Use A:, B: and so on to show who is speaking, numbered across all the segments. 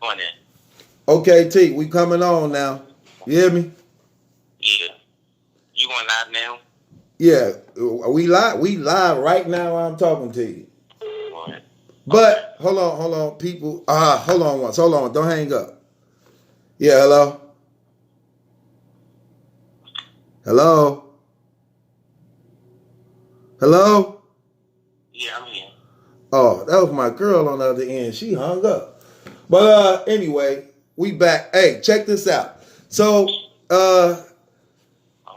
A: on it.
B: Okay, T, we coming on now. You hear me?
A: Yeah. You going live now?
B: Yeah, we live. We live right now. While I'm talking to you.
A: What?
B: But hold on, people. Hold on once. Hold on. Don't hang up. Yeah, hello. Hello. Hello.
A: Yeah, I'm here.
B: Oh, that was my girl on the other end. She hung up. But anyway, we back. Hey, check this out. So,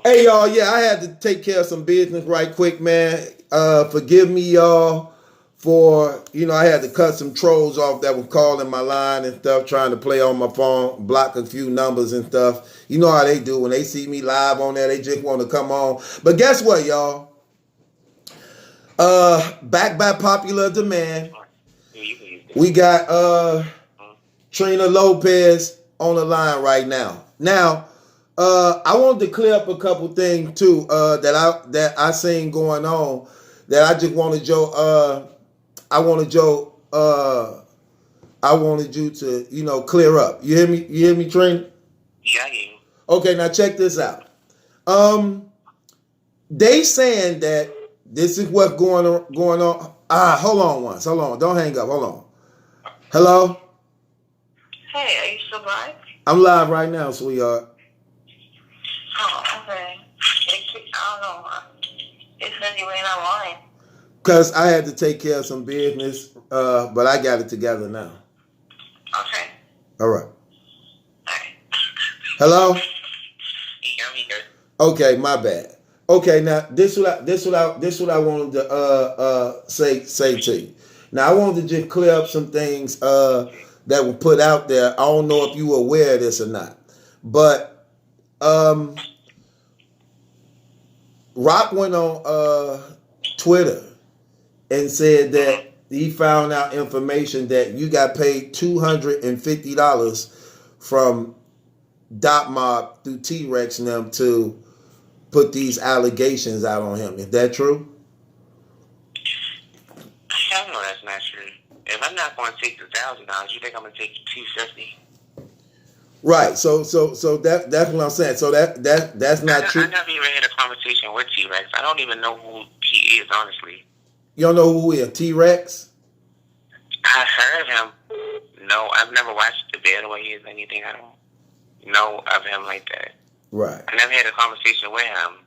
B: hey y'all, yeah, I had to take care of some business right quick, man. Forgive me, y'all, for I had to cut some trolls off that was calling my line and stuff, trying to play on my phone, block a few numbers and stuff. You know how they do when they see me live on there, they just want to come on. But guess what, y'all? Back by popular demand, we got Trina Lopez on the line right now. Now, I wanted to clear up a couple things too that I seen going on that I just wanted I wanted you to clear up. You hear me? You hear me, Trina?
A: Yeah, I hear you.
B: Okay, now check this out. They saying that this is what's going on. Hold on once. Hold on. Don't hang up. Hold on. Hello?
A: Hey, are you still live?
B: I'm live right now, sweetheart.
A: Oh, okay. I don't know. It says you ain't online.
B: Because I had to take care of some business, but I got it together now.
A: Okay.
B: All right.
A: All right.
B: Hello?
A: Yeah, I'm here.
B: Okay, my bad. Okay, now this what I wanted to say to you. Now I wanted to just clear up some things that were put out there. I don't know if you were aware of this or not, but Rock went on Twitter and said that he found out information that you got paid $250 from Dot Mob through T-Rex and them to put these allegations out on him. Is that true?
A: Hell no, that's not true. If I'm not going to take the $1,000, you think I'm going to take the $250?
B: Right. So that's what I'm saying. So that's not true.
A: I never even had a conversation with T-Rex. I don't even know who he is, honestly.
B: You don't know who he is? T-Rex?
A: I heard of him. No, I've never watched the battle or his anything. I don't know of him like that.
B: Right.
A: I never had a conversation with him.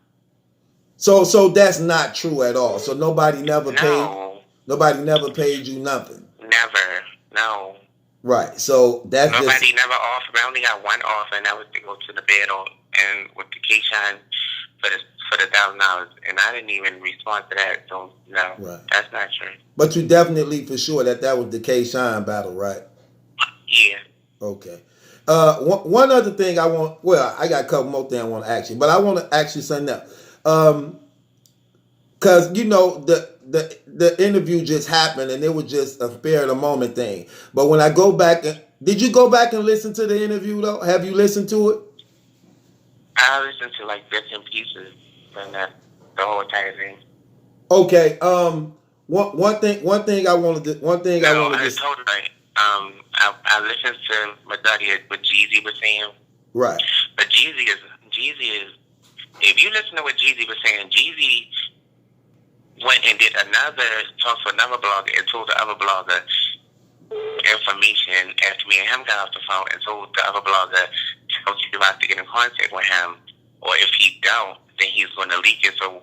B: So that's not true at all. So nobody never paid you nothing.
A: Never. No.
B: Right. So that's
A: nobody never offered. I only got one offer, and that was to go to the battle and with the K-Shine for the $1,000, and I didn't even respond to that. So no, right. That's not true.
B: But you definitely for sure that was the K-Shine battle, right?
A: Yeah.
B: Okay. One other thing I got a couple more things I want to ask you, but I want to ask you something else. Because the interview just happened and it was just a spare of the moment thing. But when I go back, did you go back and listen to the interview though? Have you listened to it?
A: I listened to like bits and pieces from the whole entire thing.
B: Okay. One thing I wanted to.
A: I listened to what Jeezy was saying.
B: Right.
A: But Jeezy is. If you listen to what Jeezy was saying, Jeezy went and did talk to another blogger and told the other blogger information after me and him got off the phone and told the other blogger tell you about to get in contact with him, or if he don't, then he's going to leak it. So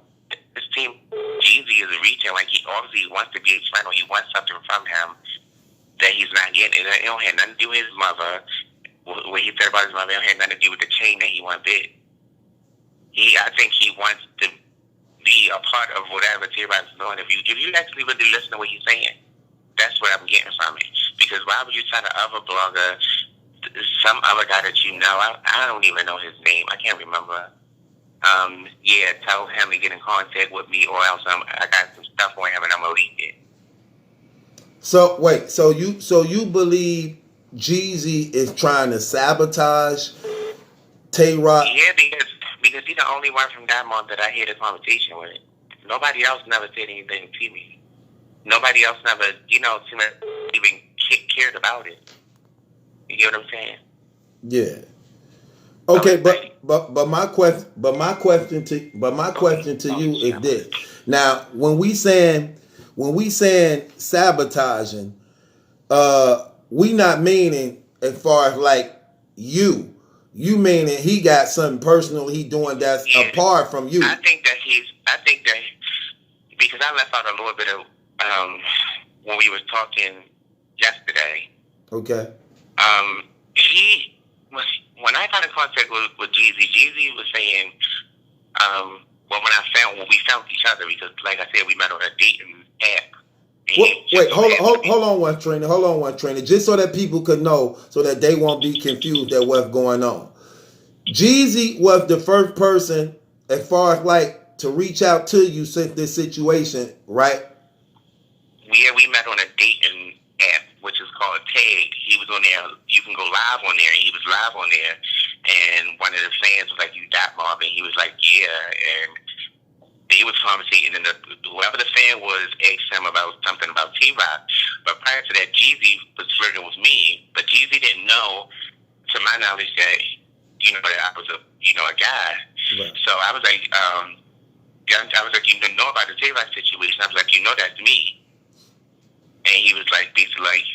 A: this team, Jeezy is reaching like he obviously wants to be his friend, or he wants something from him that he's not getting. It don't have nothing to do with his mother. What he said about his mother, it don't have nothing to do with the chain that he wants bid. I think he wants to be a part of whatever T-Rex is doing. If you actually really listen to what he's saying, that's what I'm getting from it. Because why would you tell the other blogger, some other guy that you know, I don't even know his name, I can't remember. Tell him to get in contact with me, or else I got some stuff on him and I'm gonna leak it.
B: So wait, so you believe Jeezy is trying to sabotage Tay-Rock?
A: Yeah, because he's the only one from that month that I had a conversation with. Nobody else never said anything to me. Nobody else never, even cared about it. You get what I'm saying?
B: Yeah.
A: So
B: Okay,
A: it's like,
B: but my question to you is this. Now, when we saying sabotaging, we not meaning as far as like you. You meaning he got something personal he doing that's
A: yeah,
B: apart from you.
A: I think that because I left out a little bit of when we were talking yesterday.
B: Okay.
A: He was, when I got in contact with Jeezy was saying, well, when we found each other, because like I said, we met on a dating app.
B: Wait, hold on one, Trina. Just so that people could know, so that they won't be confused at what's going on. Jeezy was the first person, as far as like, to reach out to you since this situation, right?
A: Yeah, we met on a dating app, which is called Tag. He was on there. You can go live on there, and he was live on there. And one of the fans was like, "You that Marvin?" He was like, "Yeah." And they was conversating, and whoever the fan was asked him about something about T-Rock. But prior to that, Jeezy was flirting with me. But Jeezy didn't know, to my knowledge, that that I was a guy.
B: Right.
A: So I was like, you know about the T-Rock situation? I was like, that's me. And he was like, basically, like,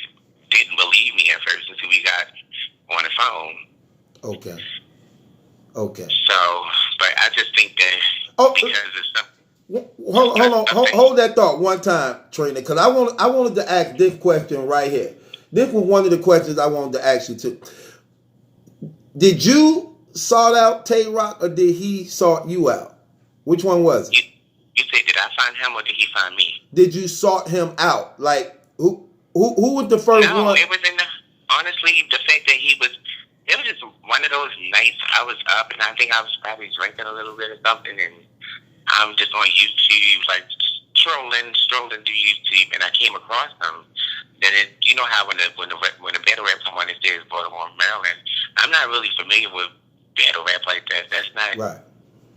A: didn't believe me at first until we got on the phone.
B: Okay.
A: So, but I just think that because it's something.
B: Hold that thought one time, Trina, because I wanted to ask this question right here. This was one of the questions I wanted to ask you too. Did you sort out Tay-Rock or did he sort you out? Which one was it?
A: You said, did I find him or did he find me?
B: Did you sort him out? Like, who was the first one?
A: No, it was honestly, the fact that it was just one of those nights I was up and I think I was probably drinking a little bit or something, and I'm just on YouTube, like strolling through YouTube, and I came across him. Then you know how when the battle rap come on, it says Baltimore, Maryland. I'm not really familiar with battle rap like that. That's not
B: right.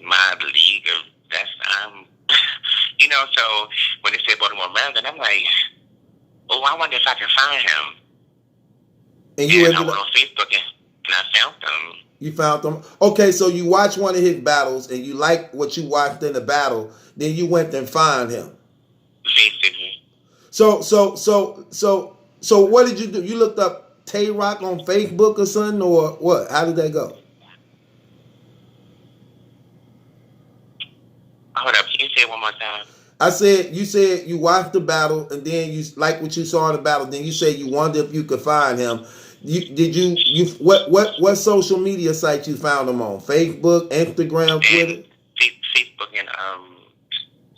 A: My league. So when they say Baltimore, Maryland, I'm like, oh, I wonder if I can find him. And I went on Facebook and I found him.
B: You found him? Okay, so you watched one of his battles and you liked what you watched in the battle, then you went and found him.
A: Basically.
B: So what did you do? You looked up Tay-Rock on Facebook or something, or what? How did that go?
A: Hold up, can you say it one more time?
B: You said you watched the battle and then you like what you saw in the battle. Then you said you wondered if you could find him. What social media site you found him on? Facebook, Instagram, Twitter?
A: Facebook and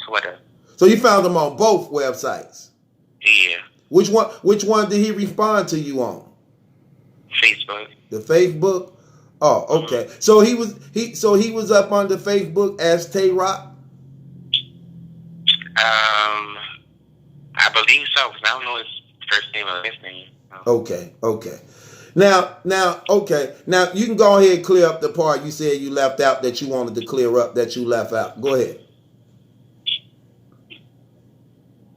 A: Twitter.
B: So you found him on both websites?
A: Yeah.
B: Which one did he respond to you on?
A: Facebook.
B: The Facebook? Oh, okay. Mm-hmm. So he was up on the Facebook as Tay-Rock?
A: I believe so, because I don't know his first name or last name.
B: Okay. Now, okay. Now, you can go ahead and clear up the part you said you left out that you wanted to clear up that you left out. Go ahead.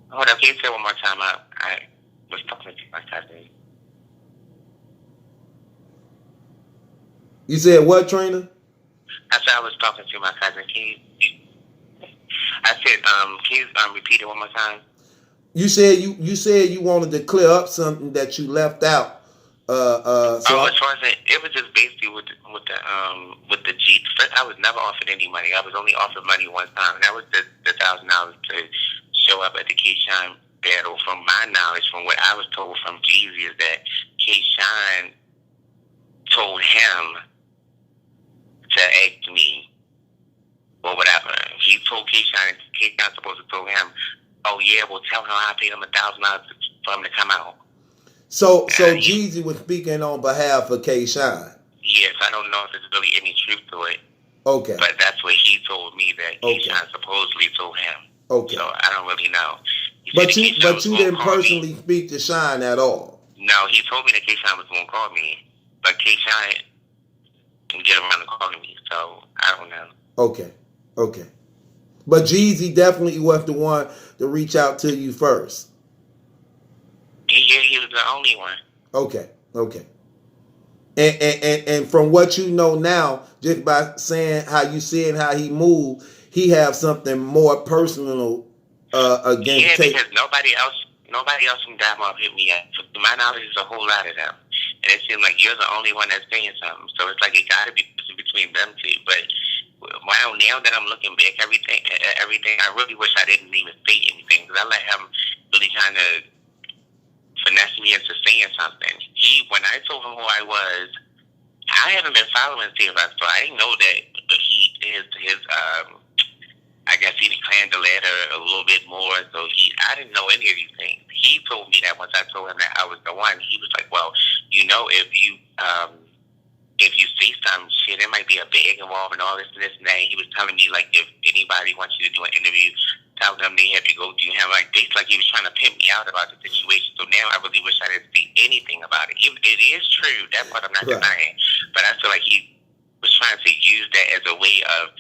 A: Hold up, can you say it one more time? I was talking to my cousin.
B: You said what, Trina?
A: I said I was talking to my cousin. Can you repeat it one more time?
B: You said you wanted to clear up something that you left out.
A: As far as it was just basically with the Jeep. First, I was never offered any money. I was only offered money one time, and that was the $1,000 to show up at the K-Shine battle. From my knowledge, from what I was told from Jeezy, is that K-Shine told him to ask me or whatever. He told K-Shine supposed to tell him, oh yeah, well tell him I paid him $1,000 for him to come out.
B: So Jeezy was speaking on behalf of K-Shine.
A: Yes, I don't know if there's really any truth to it.
B: Okay.
A: But that's what he told me, that K-Shine supposedly told him.
B: Okay.
A: So I don't really know.
B: But you didn't personally speak to Shine at all?
A: No, he told me that K-Shine was going to call me. But K-Shine didn't get around to calling me, so I don't know.
B: Okay. But Jeezy definitely was the one to reach out to you first.
A: Yeah, he was the only one.
B: Okay. And from what you know now, just by saying how you see and how he moved, he have something more personal against
A: Yeah,
B: Tate.
A: because nobody else from Diamond hit me up. To my knowledge, there's a whole lot of them, and it seems like you're the only one that's saying something. So it's like it got to be between them two. But now that I'm looking back, everything, I really wish I didn't even say anything because I let him really kind of finesse me into saying something. When I told him who I was, I haven't been following T-Rock, so I didn't know that his I guess he declined the letter a little bit more, so I didn't know any of these things. He told me that once I told him that I was the one, he was like, well, if you see some shit, there might be a bag involved and all this and this and that. He was telling me, like, if anybody wants you to do an interview, tell them they have to go through him. Like, basically, like he was trying to pimp me out about the situation. So now I really wish I didn't see anything about it. It is true. That part I'm not denying. But I feel like he was trying to use that as a way of,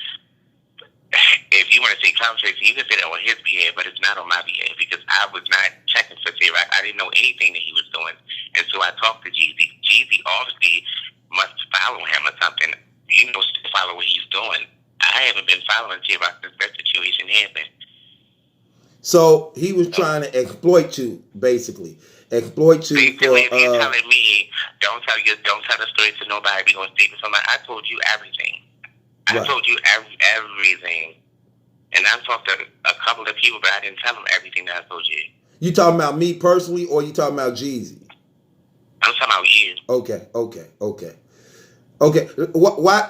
A: if you want to say clown chasing, you can say that on his behalf, but it's not on my behalf because I was not checking for T-Rock. I didn't know anything that he was doing. And so I talked to Jeezy. Jeezy obviously must follow him or something. Follow what he's doing. I haven't been following T-Rock since that situation happened.
B: So he was trying to exploit you, basically. Exploit you
A: basically, if you're telling me, don't tell the story to nobody, we're going to speak to somebody. I told you everything. I told you everything. And I talked to a couple of people, but I didn't tell them everything that I told you.
B: You talking about me personally, or you talking about Jeezy?
A: I'm talking about you.
B: Okay.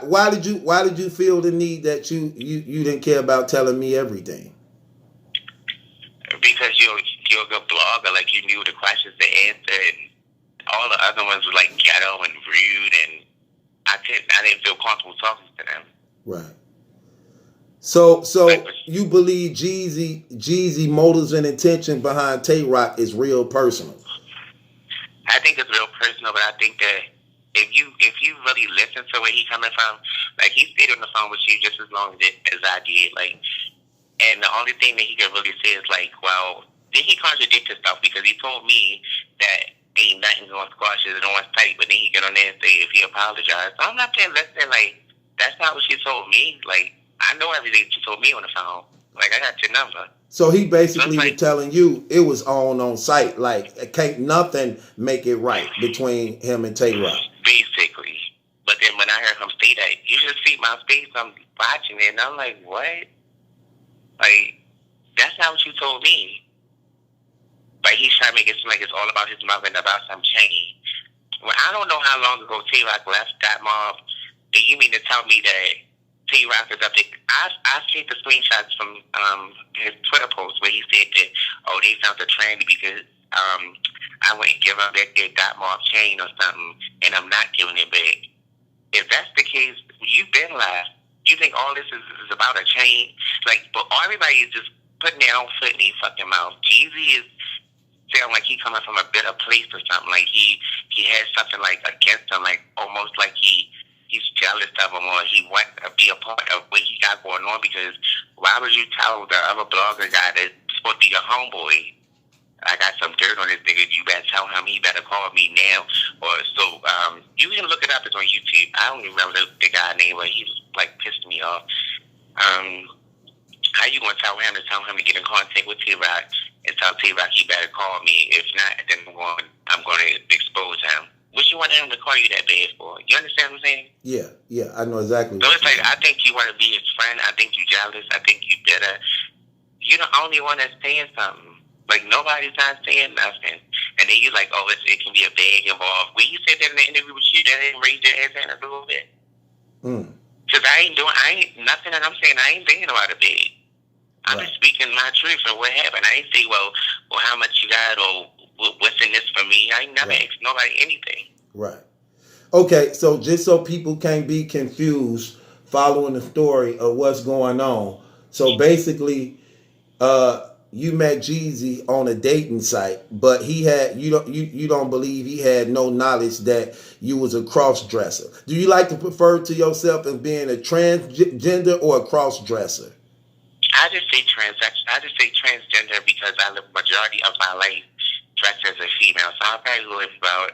B: Why did you feel the need that you didn't care about telling me everything?
A: Because you're a good blogger, like you knew the questions to answer, and all the other ones were like ghetto and rude, and I didn't feel comfortable talking to them.
B: Right. So you believe Jeezy motives and intention behind Tay Rock is real personal?
A: I think it's real personal, but I think that if you really listen to where he coming from, like he stayed on the phone with you just as long as I did, like, and the only thing that he could really say is like, well, then he contradicted himself because he told me that ain't nothing going to squash it, no one's tight, but then he get on there and say if he apologized. So I'm not saying listen, like that's not what she told me. Like I know everything she told me on the phone. Like I got your number.
B: So he basically was telling you it was on site. Like can't nothing make it right between him and Tay Rock.
A: Basically. But then when I heard him say that, you should see my face, I'm watching it and I'm like, what? Like, that's not what you told me. But he's trying to make it seem like it's all about his mother and about some change. Well, I don't know how long ago T-Rock left that mob. Do you mean to tell me that T-Rock is up there? I see the screenshots from his Twitter post where he said that, they found the tranny because I went and give them back their dot mob chain or something, and I'm not giving it back. If that's the case, you've been lied. You think all this is about a chain? Like, but everybody is just putting their own foot in their fucking mouth. Jeezy is sound like he coming from a better place or something. Like he has something like against him, like almost like he's jealous of him or he wants to be a part of what he got going on. Because why would you tell the other blogger guy that's supposed to be your homeboy, I got some dirt on this nigga, you better tell him he better call me now? Or so you can look it up, it's on YouTube. I don't even remember the guy's name, but he was like pissed me off. How you gonna tell him to get in contact with T-Rock and tell T-Rock he better call me? If not, then I'm gonna expose him. What you want him to call you that bad for? You understand what I'm saying?
B: Yeah, I know exactly.
A: So it's like, I think you want to be his friend. I think you jealous. I think you bitter. You're the only one that's saying something. Like, nobody's not saying nothing. And then you're like, it can be a bag involved. When you said that in the interview with you, that didn't raise your head a little bit. Because I ain't nothing that I'm saying, I ain't thinking about a bag. I'm just speaking my truth and what happened. I ain't say, well, how much you got or what's in this for me. I ain't never asked nobody anything.
B: Right. Okay, so just so people can't be confused following the story of what's going on. So basically, you met Jeezy on a dating site, but he had you don't believe he had no knowledge that you was a cross dresser. Do you like to prefer to yourself as being a transgender or a cross dresser?
A: I just say transgender because I live majority of my life dressed as a female. So I probably live about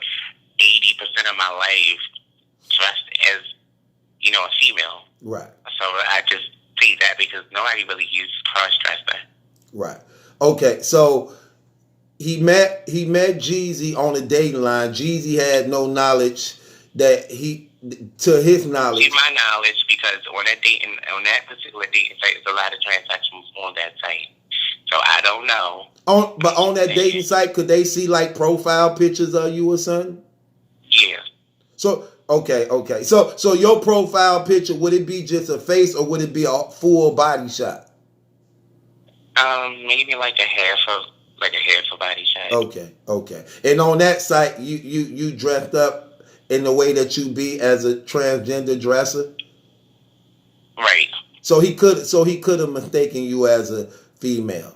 A: 80% of my life dressed as, a female.
B: Right.
A: So I just say that because nobody really uses cross-dressing.
B: Right. Okay. So he met Jeezy on a dating line. Jeezy had no knowledge that to his knowledge.
A: To my knowledge, because on that particular dating site, there's a lot of transactions on that site. So I don't know.
B: But on that dating site, could they see like profile pictures of you or something?
A: Yeah.
B: So okay. So your profile picture, would it be just a face or would it be a full body shot?
A: Maybe like a half a body shot.
B: Okay. And on that site, you dressed up in the way that you be as a transgender dresser?
A: Right.
B: So he could have mistaken you as a female.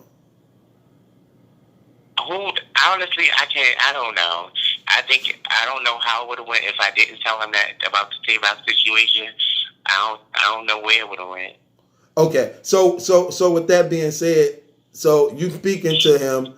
A: Honestly, I don't know. I don't know how it would have went if I didn't tell him that about the Tay-Rock situation. I don't know where it would have went.
B: Okay, so with that being said, so you speaking to him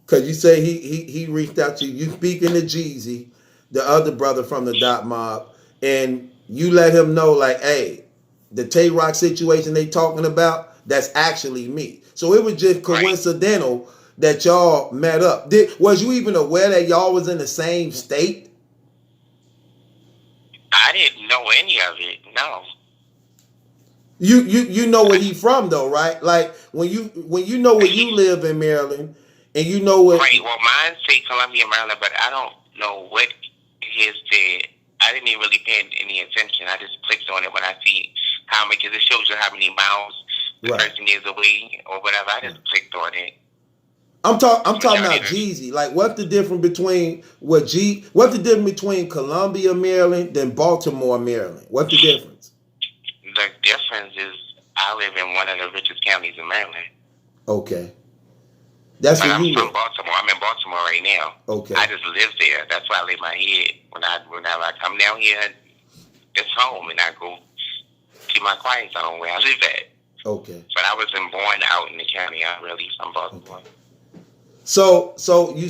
B: because you say he reached out to you. You speaking to Jeezy, the other brother from the Dot Mob, and you let him know like, hey, the Tay-Rock situation they talking about, that's actually me. So it was just coincidental that y'all met up. Was you even aware that y'all was in the same state?
A: I didn't know any of it. No.
B: You know where he from though, right? Like when you know where you live in Maryland, and you know what.
A: Right. Well, mine say Columbia, Maryland, but I don't know what his said. I didn't even really pay any attention. I just clicked on it when I see how many, because it shows you how many miles the person is away or whatever. I just clicked on it.
B: I'm talking about Jeezy. Like, what's the difference between what's the difference between Columbia, Maryland, than Baltimore, Maryland? What's the difference?
A: The difference is I live in one of the richest counties in Maryland.
B: Okay. That's where you live.
A: I'm from Baltimore. I'm in Baltimore right now.
B: Okay.
A: I just live there. That's why I lay my head whenever I come down here. It's home, and I go to my quiet zone where I live at.
B: Okay.
A: But I wasn't born out in the county. I'm really from Baltimore. Okay.
B: So you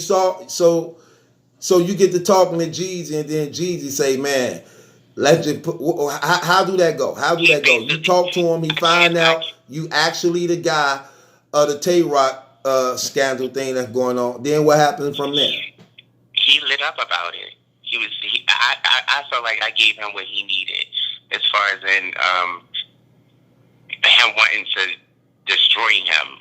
B: get to talking to Jeezy, and then Jeezy say, "Man, let's just put." How do that go? You talk to him. He find out you actually the guy of the Tay-Rock scandal thing that's going on. Then what happened from there?
A: He lit up about it. I felt like I gave him what he needed as far as in him wanting to destroy him.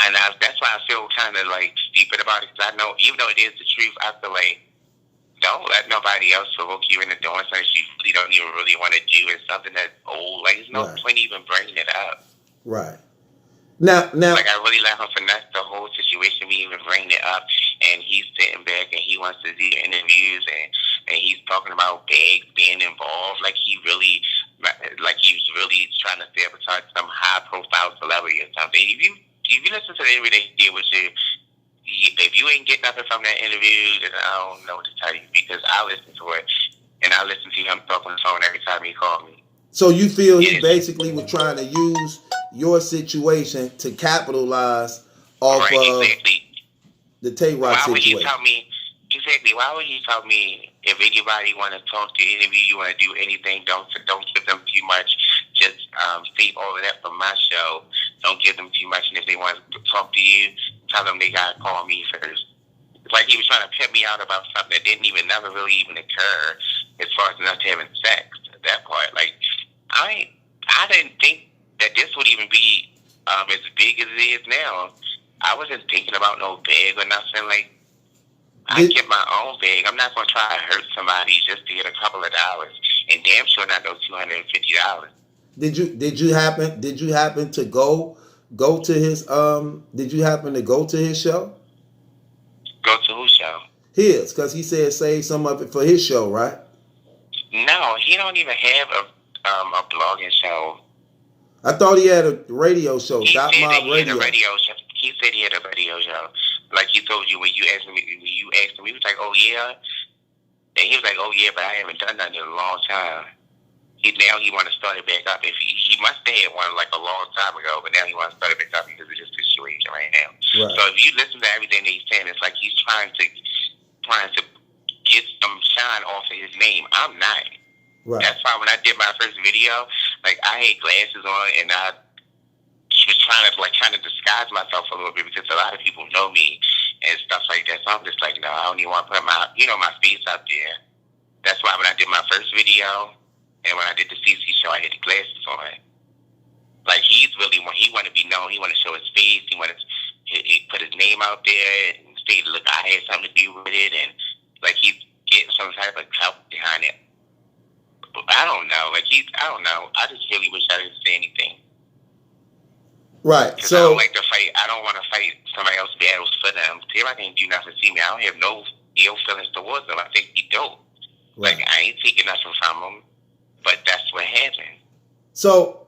A: And that's why I feel kind of like stupid about it, because I know, even though it is the truth, I feel like don't let nobody else provoke you into doing something you really don't even really want to do. It's something that's old. Like, there's no point even bringing it up.
B: Right. Now,
A: like, I really let him finesse the whole situation. We even bring it up, and he's sitting back and he wants to do interviews, and he's talking about Bags being involved. Like, he's really trying to sabotage some high-profile celebrity or something. If you listen to the interview they did with you, if you ain't get nothing from that interview, then I don't know what to tell you, because I listen to it, and I listen to him talk on the phone every time he called me.
B: So you feel he basically was trying to use your situation to capitalize off of the Tay-Rock situation?
A: Why would he tell me? Exactly. Why would he tell me if anybody want to talk to interview you, want to do anything, don't give them too much. Just save all of that from my show. Don't give them too much. And if they want to talk to you, tell them they got to call me first. It's like he was trying to pimp me out about something that never really even occur as far as not having sex. That part, like, I didn't think that this would even be as big as it is now. I wasn't thinking about no bag or nothing. Like, I get my own bag. I'm not going to try to hurt somebody just to get a couple of dollars, and damn sure not those $250.
B: Did you happen to go to his Did you happen to go to his show?
A: Go to whose show?
B: His, because he said save some of it for his show, right?
A: No, he don't even have a blogging show.
B: I thought he had a radio show.
A: He said he had a radio show. He said he had a radio show. Like he told you when you asked him, he was like, "Oh yeah," and he was like, "Oh yeah," but I haven't done that in a long time. Now he want to start it back up. If he must have had one like a long time ago, but now he wants to start it back up because of this situation right now. Right. So if you listen to everything that he's saying, it's like he's trying to get some shine trying to offer his name. I'm not.
B: Right.
A: That's why when I did my first video, like I had glasses on and I was trying to disguise myself a little bit because a lot of people know me and stuff like that. So I'm just like, no, I don't even want to put my face out there. That's why when I did my first video and when I did the CC show, I had the glasses on. Like he want to be known. He want to show his face. He put his name out there and say, look, I had something to do with it, and like he's getting some type of clout behind it. But I don't know. I don't know. I just really wish I didn't say anything.
B: Right. So
A: I don't like to fight. I don't want to fight somebody else's battles for them. If I can't do nothing to see me, I don't have no ill feelings towards them. I think he dope. Right. Like I ain't taking nothing from him, but that's what happened.
B: So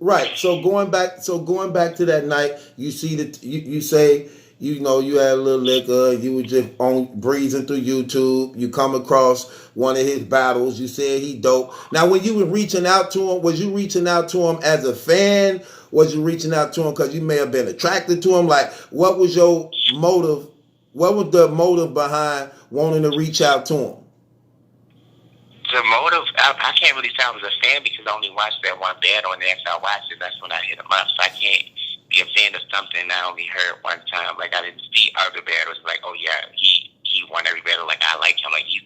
B: right. So going back to that night, you see that you say, you know, you had a little liquor, you were just breezing through YouTube, you come across one of his battles, you said he dope. Now when you were reaching out to him, was you reaching out to him as a fan? Was you reaching out to him because you may have been attracted to him? Like, what was your motive? What was the motive behind wanting to reach out to him?
A: The motive, I can't really say I was a fan because I only watched that one battle, and after I watched it, that's when I hit him up. So I can't be a fan of something I only heard one time. Like, I didn't see other battles. Like, oh yeah, he won every battle. Like, I like him. Like, he's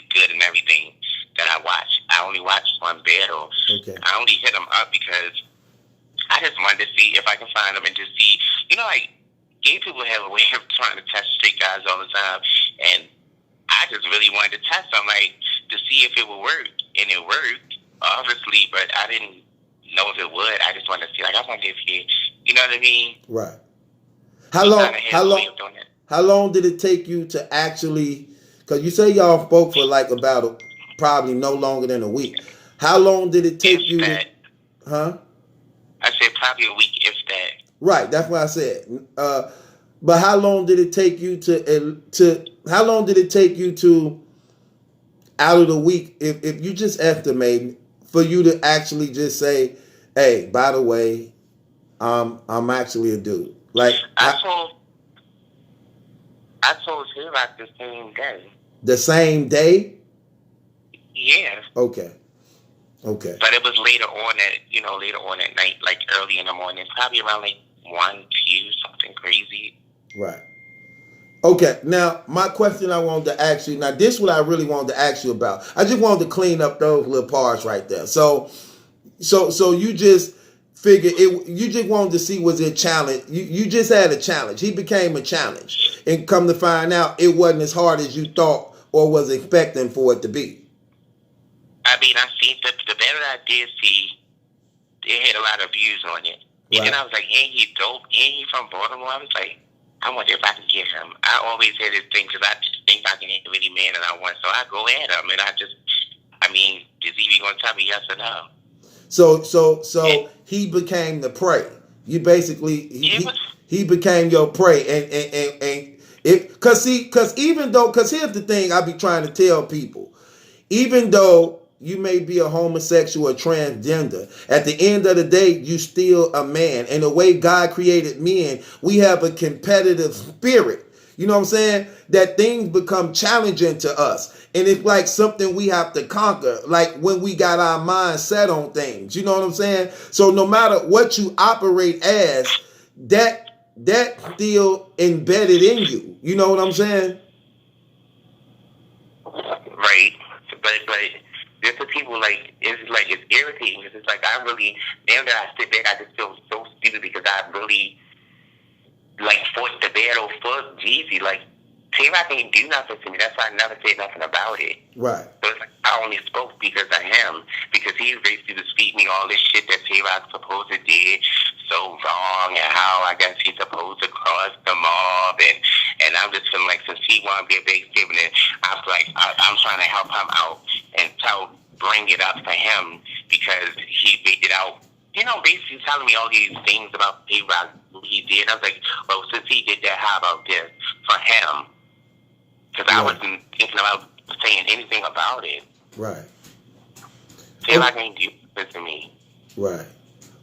A: good in everything that I watched. I only watched one battle. Okay. I only hit him up because I just wanted to see if I can find him and just see, you know, like, gay people have a way of trying to test straight guys all the time, and I just really wanted to test them, like, to see if it would work. And it worked, obviously, but I didn't know if it would. I just wanted to see, like, I wonder if you know what I mean?
B: Right. How long did it take you to actually, because you say y'all spoke for like about probably no longer than a week. How long did it take you to, huh?
A: I said probably a week, if that.
B: Right, that's what I said. But how long did it take you to out of the week, if you just estimate, for you to actually just say, hey, by the way, I'm actually a dude. Like I
A: told him like the same day.
B: The same day?
A: Yeah.
B: Okay.
A: But it was later on at night, like early in the morning, probably around like 1, 2, something crazy.
B: Right. Okay, now my question I wanted to ask you, now this is what I really wanted to ask you about. I just wanted to clean up those little parts right there. So you just figured you just wanted to see, was it a challenge? You just had a challenge. He became a challenge. And come to find out it wasn't as hard as you thought or was expecting for it to be.
A: I mean, I seen the battle I did see, it had a lot of views on it. And then I was like, ain't he dope? Ain't he from Baltimore? I was like, I wonder if I can get him. I always had this thing because I just think I can hit any man that I want. So I go at him, and is he going to tell me yes or no?
B: So he became the prey. You basically he became your prey, and because here's the thing I be trying to tell people, even though you may be a homosexual or transgender, at the end of the day, you still a man. And the way God created men, we have a competitive spirit. You know what I'm saying? That things become challenging to us. And it's like something we have to conquer, like when we got our mind set on things. You know what I'm saying? So no matter what you operate as, that still embedded in you. You know what I'm saying?
A: Right. But there's some people it's irritating because it's like I really, now that I sit back, I just feel so stupid because I really fought the battle for Jeezy. Like, Tay-Rock ain't do nothing to me. That's why I never said nothing about it.
B: Right.
A: So it's like I only spoke because of him, because he basically just feed me all this shit that Tay-Rock supposed to did so wrong, and how I guess he's supposed to cross the mob, and I'm just feeling like since he wanted to be a Thanksgiving, and I was like, I'm trying to help him out and bring it up for him because he made it out. You know, basically telling me all these things about Tay-Rock he did. I was like, well, since he did that, how about this for him? Because I wasn't thinking about saying anything about it.
B: Right.
A: Tay-Rock ain't do this to me.
B: Right.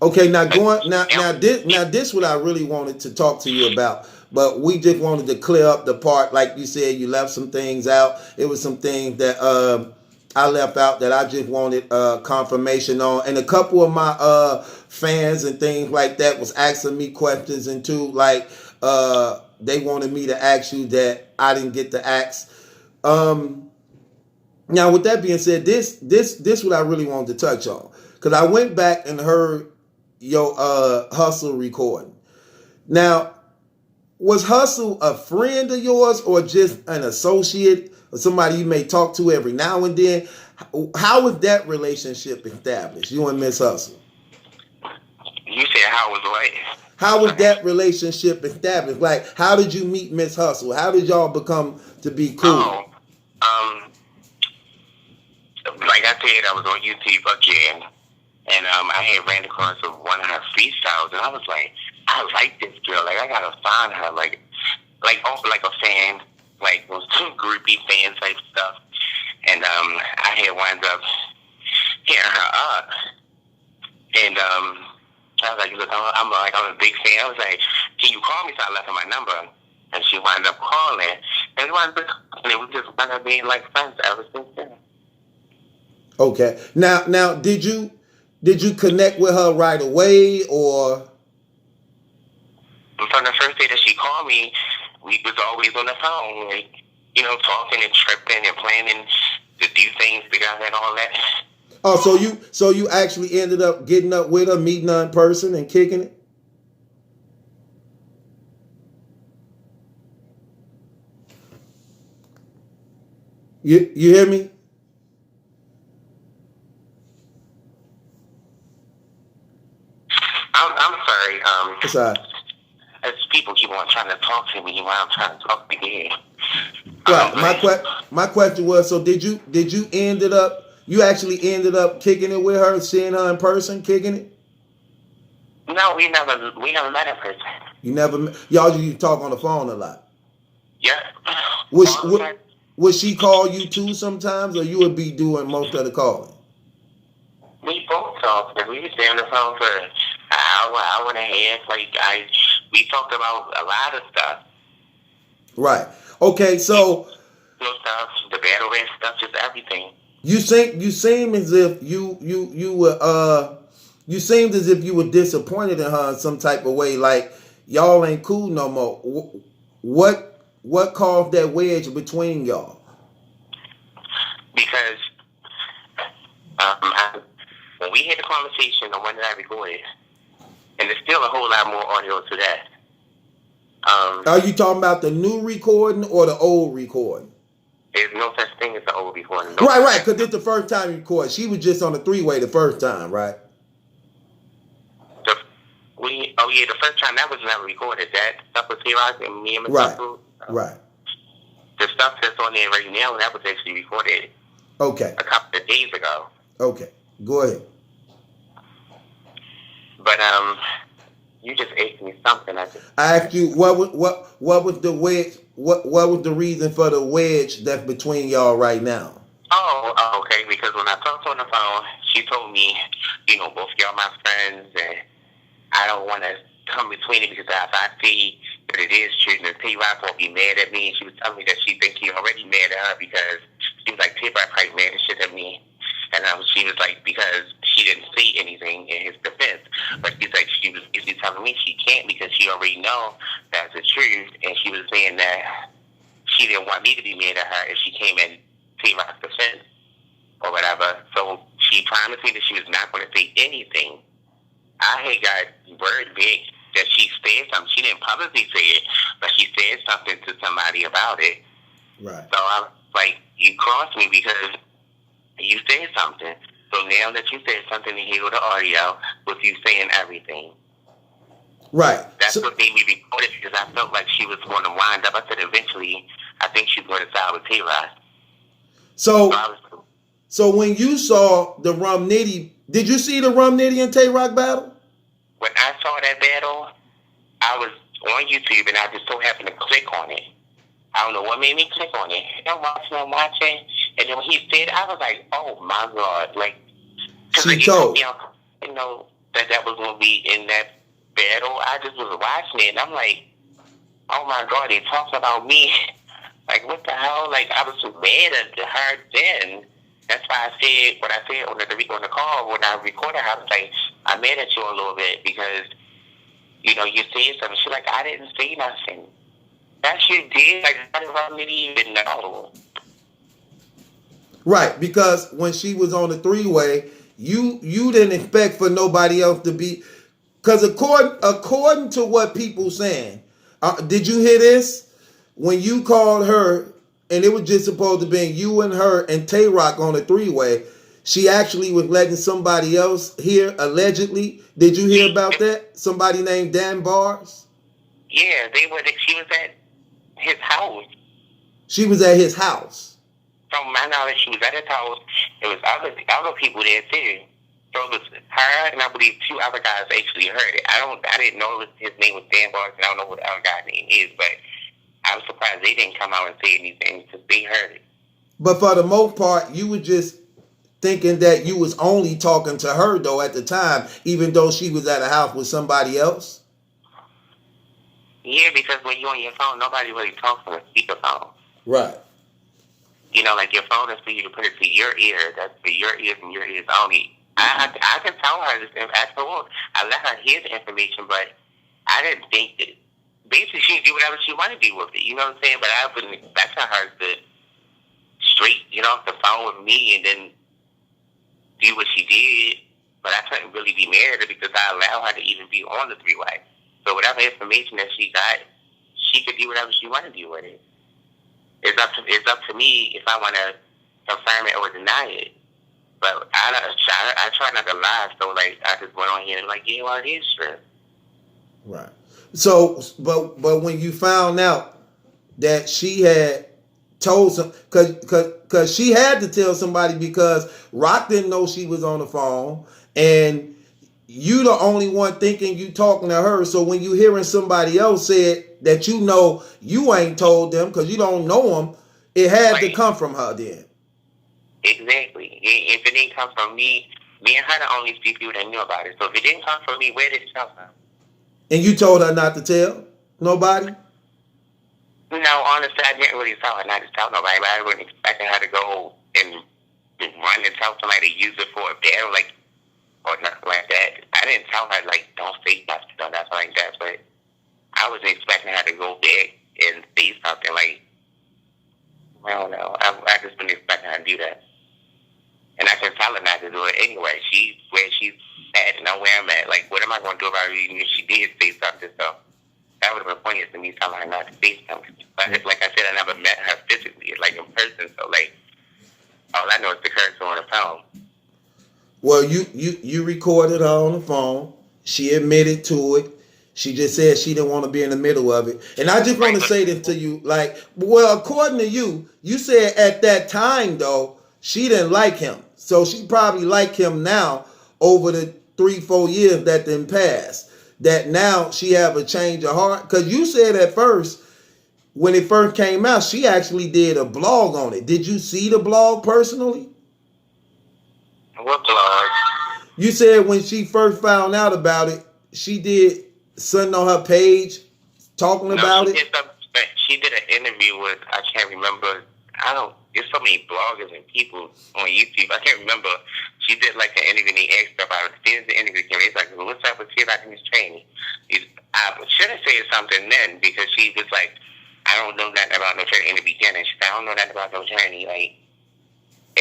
B: Okay, now this what I really wanted to talk to you about But we just wanted to clear up the part, like you said, you left some things out. It was some things that I left out that I just wanted confirmation on. And a couple of my fans and things like that was asking me questions, and too, like they wanted me to ask you that I didn't get to ask. Now, with that being said, this what I really wanted to touch on, because I went back and heard your Hustle recording. Now, was Hustle a friend of yours or just an associate or somebody you may talk to every now and then? How was that relationship established, you and Miss Hustle?
A: You said how was what?
B: How was that relationship established? Like, how did you meet Miss Hustle? How did y'all become to be cool?
A: Like I said, I was on YouTube again, and I had ran across one of her freestyles, and I was like, I like this girl. Like, I gotta find her. Like a fan, like those groupie fan type stuff. And I had wound up hitting her up, and I was like, look, I'm a big fan. I was like, can you call me? So I left her my number, and she wound up calling, and we just wound up being like friends ever since then.
B: Okay. Now, did you connect with her right away, or?
A: From the first day that she called me, we was always on the phone, like, you know, talking and tripping and planning to do things together and all that.
B: Oh, so you actually ended up getting up with her, meeting her in person, and kicking it? You hear me?
A: I'm sorry.
B: It's all right.
A: As people keep on trying to talk to me while I'm trying to talk to you.
B: Right. My question was, so did you actually ended up kicking it with her, seeing her in person, kicking it?
A: No, we never met in person.
B: You never met? Y'all you talk on the phone a lot.
A: Yeah.
B: Would she call you too sometimes, or you would be doing most of the calling?
A: We both talked, but we would stay on the phone for an hour and a half. We talked about a lot of stuff. Right.
B: Okay, so
A: stuff, the battle rap stuff, just everything.
B: You seem as if you seemed as if you were disappointed in her in some type of way, like y'all ain't cool no more. What caused that wedge between y'all?
A: Because when we had the conversation on one that I recorded, and there's still a whole lot more audio to that.
B: Are you talking about the new recording or the old recording?
A: There's no such thing as the old recording.
B: Right, because it's the first time you recorded. She was just on a three-way the first time, right?
A: The first time that was never recorded. That stuff was T-Rock and me and my
B: Right. Right.
A: The stuff that's on there right now, that was actually recorded.
B: Okay.
A: A couple of days ago.
B: Okay. Go ahead.
A: But you just asked me something.
B: I asked you what was the wedge? What was the reason for the wedge that's between y'all right now?
A: Oh, okay. Because when I talked on the phone, she told me, you know, both y'all my friends, and I don't want to come between it because if I see that it is true, then T-Rock won't be mad at me. And she was telling me that she thinks he already mad at her because she was like, T-Rock probably mad as shit at me. And she was like, because she didn't see anything in his defense. But she's like, she was telling me she can't because she already know that's the truth. And she was saying that she didn't want me to be mad at her if she came in T-Rock's defense or whatever. So she promised me that she was not going to say anything. I had got word big that she said something. She didn't publicly say it, but she said something to somebody about it.
B: Right.
A: So I was like, you crossed me because you said something. So now that you said something, and hear the audio with you saying everything.
B: Right.
A: That's what made me record it because I felt like she was going to wind up. I said eventually, I think she's going to side with T-Rock.
B: So when you saw the Rum Nitty, did you see the Rum Nitty and Tay-Rock battle?
A: When I saw that battle, I was on YouTube and I just so happened to click on it. I don't know what made me click on it. I'm watching. And then when he said, I was like, oh my God. Like, because he told me, you know, that was going to be in that battle. I just was watching it and I'm like, oh my God, they talked about me. Like, what the hell? Like, I was so mad at her then. That's why I said what I said on the call when I recorded her. I was like, I'm mad at you a little bit because, you know, you said something. She's like, I didn't say nothing. That you did. Like, I didn't even know.
B: Right, because when she was on the three-way, you didn't expect for nobody else to be, because according to what people saying, did you hear this? When you called her, and it was just supposed to be you and her and Tay Rock on a three-way, she actually was letting somebody else hear, allegedly. Did you hear about that? Somebody named Dan Bars?
A: Yeah, she was at his house.
B: She was at his house.
A: From my knowledge, she was at his house. There was other people there too. So it was her and I believe two other guys actually heard it. I didn't know his name was Dan Bars, and I don't know what the other guy's name is, but I was surprised they didn't come out and say anything because they heard it.
B: But for the most part, you were just thinking that you was only talking to her though at the time, even though she was at a house with somebody else.
A: Yeah, because when you're on your phone, nobody really talks on a speakerphone.
B: Right.
A: You know, like your phone is for you to put it to your ear. That's for your ears and your ears only. I can tell her this. Afterwards, I let her hear the information, but I didn't think that. Basically, she can do whatever she want to do with it. You know what I'm saying? But I wouldn't expect her to straight get off the phone with me and then do what she did. But I couldn't really be mad at her because I allowed her to even be on the three-way. So whatever information that she got, she could do whatever she want to do with it. It's up to me if I want to confirm it or deny it. But I try not to lie, so like I just went on here and like, yeah, well, it is true.
B: Right. So, but when you found out that she had told some, cause she had to tell somebody because Rock didn't know she was on the phone, and you the only one thinking you talking to her. So when you hearing somebody else say it, that you know you ain't told them because you don't know them, it had to come from her then.
A: Exactly. If it didn't come from me and her the only people that knew about it. So if it didn't come from me, where did it come from?
B: And you told her not to tell nobody?
A: No, honestly, I didn't really tell her not to tell nobody, but I wasn't expecting her to go and run and tell somebody to use it for a bear, like, or nothing like that. I didn't tell her, like, don't say nothing or nothing like that, but I wasn't expecting her to go back and say something like, I don't know. I just wasn't expecting her to do that. And I can tell her not to do it anyway. She's where she's at and I'm where I'm at. Like, what am I going to do about it even if she did say something? So that would have been pointless to me telling her not to say something. But like I said, I never met her physically, like in person. So, like, all I know is the character on the phone.
B: Well, you recorded her on the phone. She admitted to it. She just said she didn't want to be in the middle of it. And I just want to say this to you, like, well, according to you, you said at that time, though, she didn't like him. So she probably like him now over the 3-4 years that then passed. That now she have a change of heart. Because you said at first, when it first came out, she actually did a blog on it. Did you see the blog personally?
A: What blog?
B: You said when she first found out about it, she did something on her page talking about it.
A: She did an interview with, I can't remember. There's so many bloggers and people on YouTube. I can't remember. She did like an interview and they asked her about it. As the interview came, it's like, what's up with you about this training? I should have said something then because she was like, I don't know nothing about no training in the beginning. She said, I don't know nothing about no training. Like,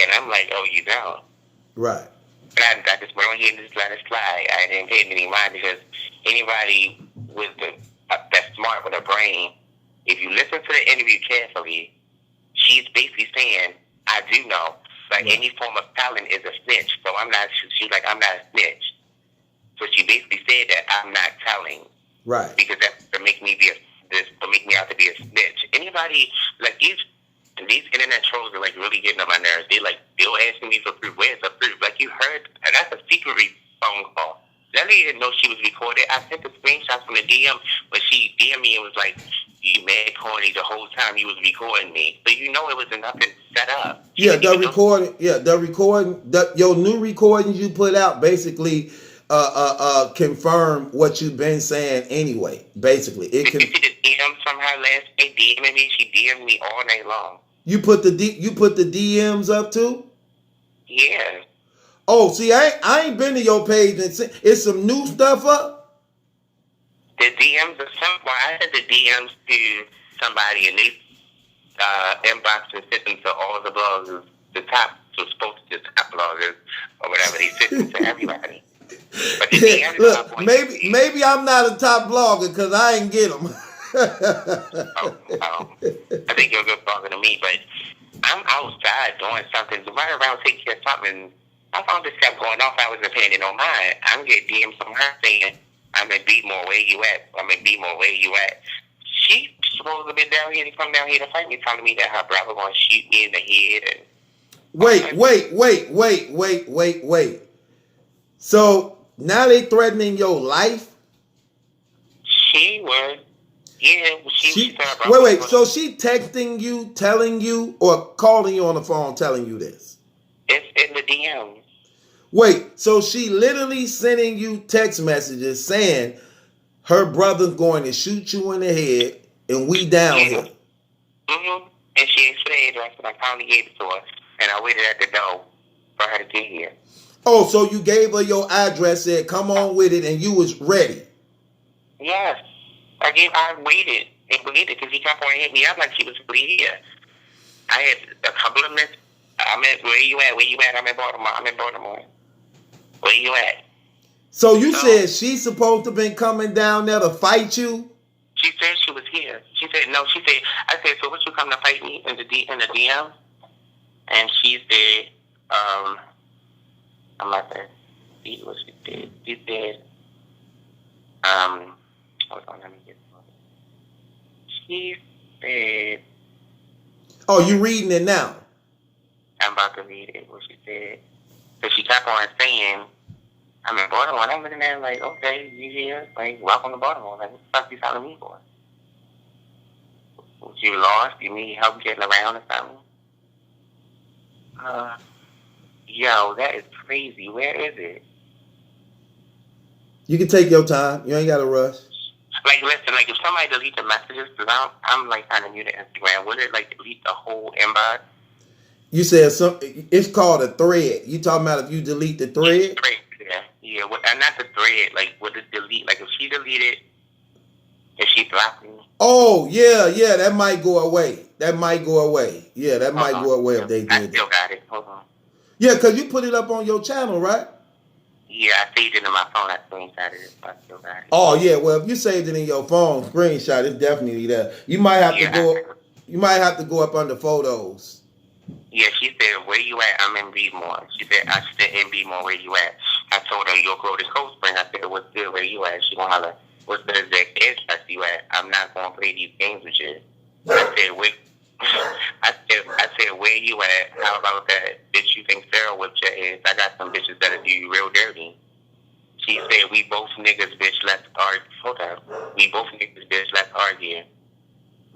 A: and I'm like, oh, you don't?
B: Right.
A: And I just went on here and just let it slide. I didn't pay any mind because anybody that's smart with a brain, if you listen to the interview carefully, she's basically saying, I do know. Like, any form of talent is a snitch. So she's like, I'm not a snitch. So she basically said that I'm not telling.
B: Right.
A: Because that's to make me out to be a snitch. Anybody, like, these internet trolls are, like, really getting on my nerves. They'll asking me for proof. Where's the proof? Like, you heard, and that's a secret phone call. That lady didn't know she was recorded. I sent the screenshots from the DM, but she DM'd me and was like, you mad corny the whole time you was recording me. So you know it was nothing set up.
B: The recording, your new recordings you put out basically confirm what you've been saying anyway. Basically, it can.
A: Did you see the DM from her last day? DMing me. She DM'd me all night long.
B: You put the DMs up too.
A: Yeah.
B: Oh, see, I ain't been to your page and see, it's some new stuff up.
A: The DMs are simple. I sent the DMs to somebody and they inboxed and sent them to all the bloggers, the top, so supposed to the top bloggers or whatever. They sent them to everybody. But the DMs
B: look, maybe I'm not a top blogger because I ain't get them.
A: I think you're a good blogger to me, but I'm outside doing something, running around taking care of something. My phone just kept going off. I wasn't paying it no mind. I'm getting DMs from her saying, I'm in Beatmore, where you at? I'm in Beatmore, where you at? She's supposed to be down here to come down here to fight me, telling me that her brother going to shoot me in the head. And
B: Wait. So now they threatening your life?
A: She was. Yeah, she
B: wait. So she texting you, telling you, or calling you on the phone telling you this?
A: It's in the DMs.
B: Wait, so she literally sending you text messages saying her brother's going to shoot you in the head and we down here.
A: Mm-hmm. And she explained the I finally gave it to her, and I waited at the door for her to get here.
B: Oh, so you gave her your address, said come on with it, and you was ready?
A: Yes. I waited because he kept on hitting me up like she was really here. I had a couple of minutes. I'm at, where you at? I'm in Baltimore. Where you at?
B: So you said she's supposed to been coming down there to fight you?
A: She said she was here. She said, no, I said, so what you come to fight me in the DM? And she said, I'm not there. See what she did. She said, hold on, let me get it. She said,
B: oh, you reading it now?
A: I'm about to read it, what she said. So she kept on saying, I'm in Baltimore. I'm looking at her like, okay, you here? Like, welcome to Baltimore. Like, what the fuck you telling me for? You lost? You need help getting around or something? Yo, that is crazy. Where is it?
B: You can take your time. You ain't got to rush.
A: Like, listen, like, if somebody delete the messages, because I'm like, kind of new to Instagram, would it, like, delete the whole inbox?
B: You said it's called a thread. You talking about if you delete the thread?
A: Yeah. And not the thread. Like, would it delete? Like, if she deleted, if she blocked me?
B: Oh, yeah. That might go away. Yeah, that might go away if they did.
A: I still got it. Hold on.
B: Yeah, because you put it up on your channel, right?
A: Yeah, I saved it in my phone. I screenshotted it, but I still got it.
B: Oh, yeah. Well, if you saved it in your phone, screenshot, it's definitely there. You might have to go. You might have to go up under photos.
A: Yeah, she said, where you at? I'm in Beatmore. She said, I'm still in Beatmore. Where you at? I told her, you'll go to Cold Spring. I said, what's good? Where you at? She gonna holler, what's the exact address you at? I'm not gonna play these games with you. I said, wait. I said, where you at? How about that? Bitch, you think Sarah whipped your ass? I got some bitches that'll do you real dirty. She said, we both niggas, bitch, let's argue. Hold up. We both niggas, bitch, let's argue.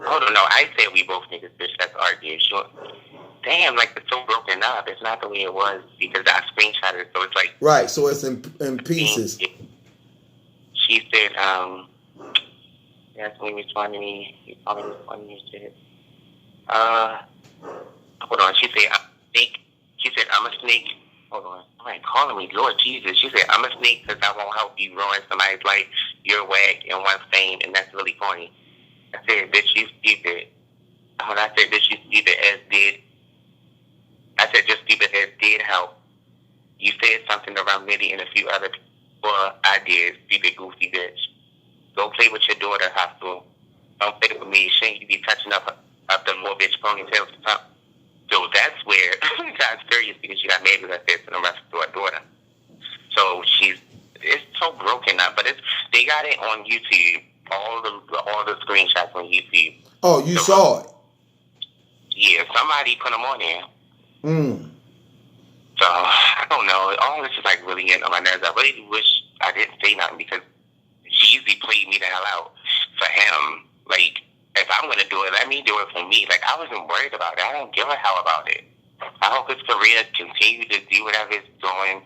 A: Hold on, no, I said we both niggas, bitch, let's argue. Sure. Damn, like, it's so broken up. It's not the way it was because I screenshotted it, so it's like...
B: Right, so it's in pieces.
A: She said, that's when he responded to me. He called me funny and shit. Hold on. She said, I'm a snake. She said, I'm a snake. Hold on. Why are calling me Lord Jesus? She said, I'm a snake because I won't help you ruin somebody's life. You're whack and one fame, and that's really corny. I said, bitch, you stupid. When I said, bitch, you stupid as did. I said, just stupid as did help. You said something around Mitty and a few other people. Well, I did, stupid, goofy bitch. Go play with your daughter, hostile. Don't play with me. Shouldn't you be touching up the little bitch ponytail to top? So that's where it got serious because she got mad with her fist and arrested to her daughter. So it's so broken up, but they got it on YouTube. All the screenshots on YouTube.
B: Oh, you saw it?
A: Yeah, somebody put them on there. So, I don't know. All this is like really getting on my nerves. I really wish I didn't say nothing because Jeezy played me the hell out for him. Like, if I'm going to do it, let me do it for me. Like, I wasn't worried about it. I don't give a hell about it. I hope his career continue to do whatever it's doing.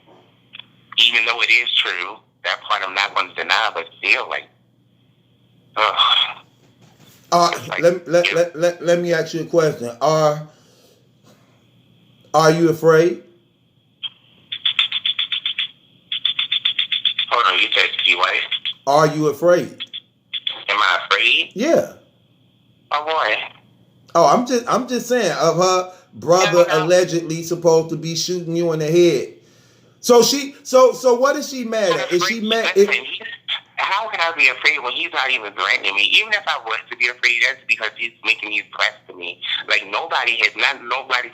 A: even though it is true, that part I'm not going to deny, but still, like, like
B: let me ask you a question. Are you afraid?
A: Hold on, you said you what?
B: Are you afraid?
A: Am I afraid?
B: Yeah.
A: Oh boy.
B: Oh, I'm just saying of her brother allegedly supposed to be shooting you in the head. So what is she mad at? Is she mad?
A: How can I be afraid when he's not even threatening me? Even if I was to be afraid, that's because he's making these threats to me. Like nobody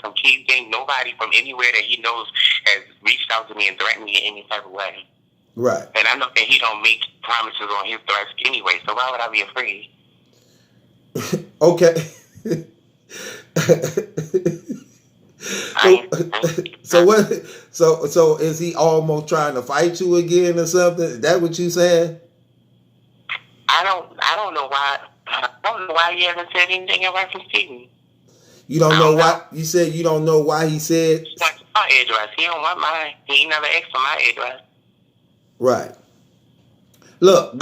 A: from Keys Gang, nobody from anywhere that he knows has reached out to me and threatened me in any type of way.
B: Right.
A: And I know that he don't make promises on his threats anyway, so why would I be afraid?
B: Okay. So is he almost trying to fight you again or something? Is that what you said?
A: I don't know why. I don't know why he hasn't said anything in reference to me.
B: You don't know why? You said you don't know why he said.
A: He wants my address. He don't want mine. He ain't never asked for my address.
B: Right. Look,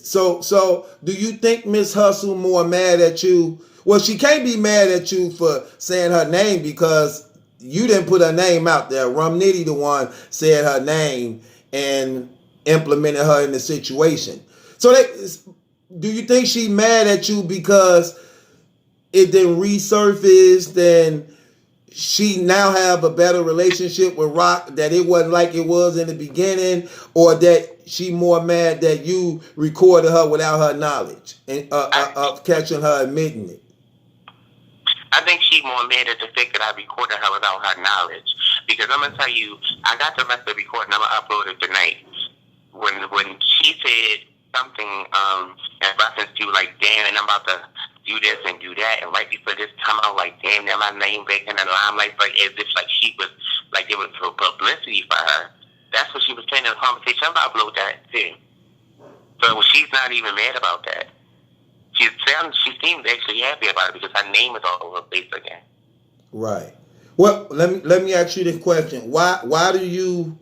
B: so do you think Miss Hustle more mad at you? Well, she can't be mad at you for saying her name because you didn't put her name out there. Rum Nitty the one said her name and implemented her in the situation. So do you think she mad at you because it didn't resurface and she now have a better relationship with Rock, that it wasn't like it was in the beginning, or that she more mad that you recorded her without her knowledge and of catching her admitting it?
A: I think she more mad at the fact that I recorded her without her knowledge. Because I'm going to tell you, I got the rest of the recording. I'm going to upload it tonight. When she said something in reference to, like, damn, and I'm about to do this and do that, and right before this time, I was like, damn, now my name back in the limelight, like, as if, like, she was, like, it was for publicity for her. That's what she was saying in the conversation. I'm going to upload that, too. So she's not even mad about that. She seems actually happy about it because her name is all over the place again.
B: Right. Well, let me ask you this question. Why did you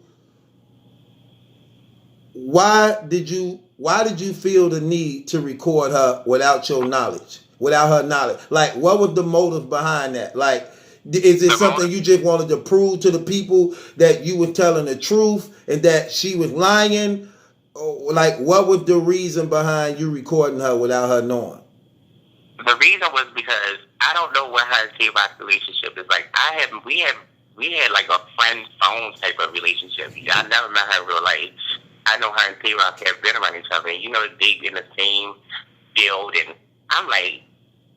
B: feel the need to record her without your knowledge, without her knowledge? Like, what was the motive behind that? Like, is it something you just wanted to prove to the people that you were telling the truth and that she was lying? Or, like, what was the reason behind you recording her without her knowing?
A: The reason was because I don't know what her and K-Rock's relationship is like. We had like a friend phone type of relationship. I never met her in real life. I know her and K-Rock have been around each other. And, you know, they in the same field. And I'm like,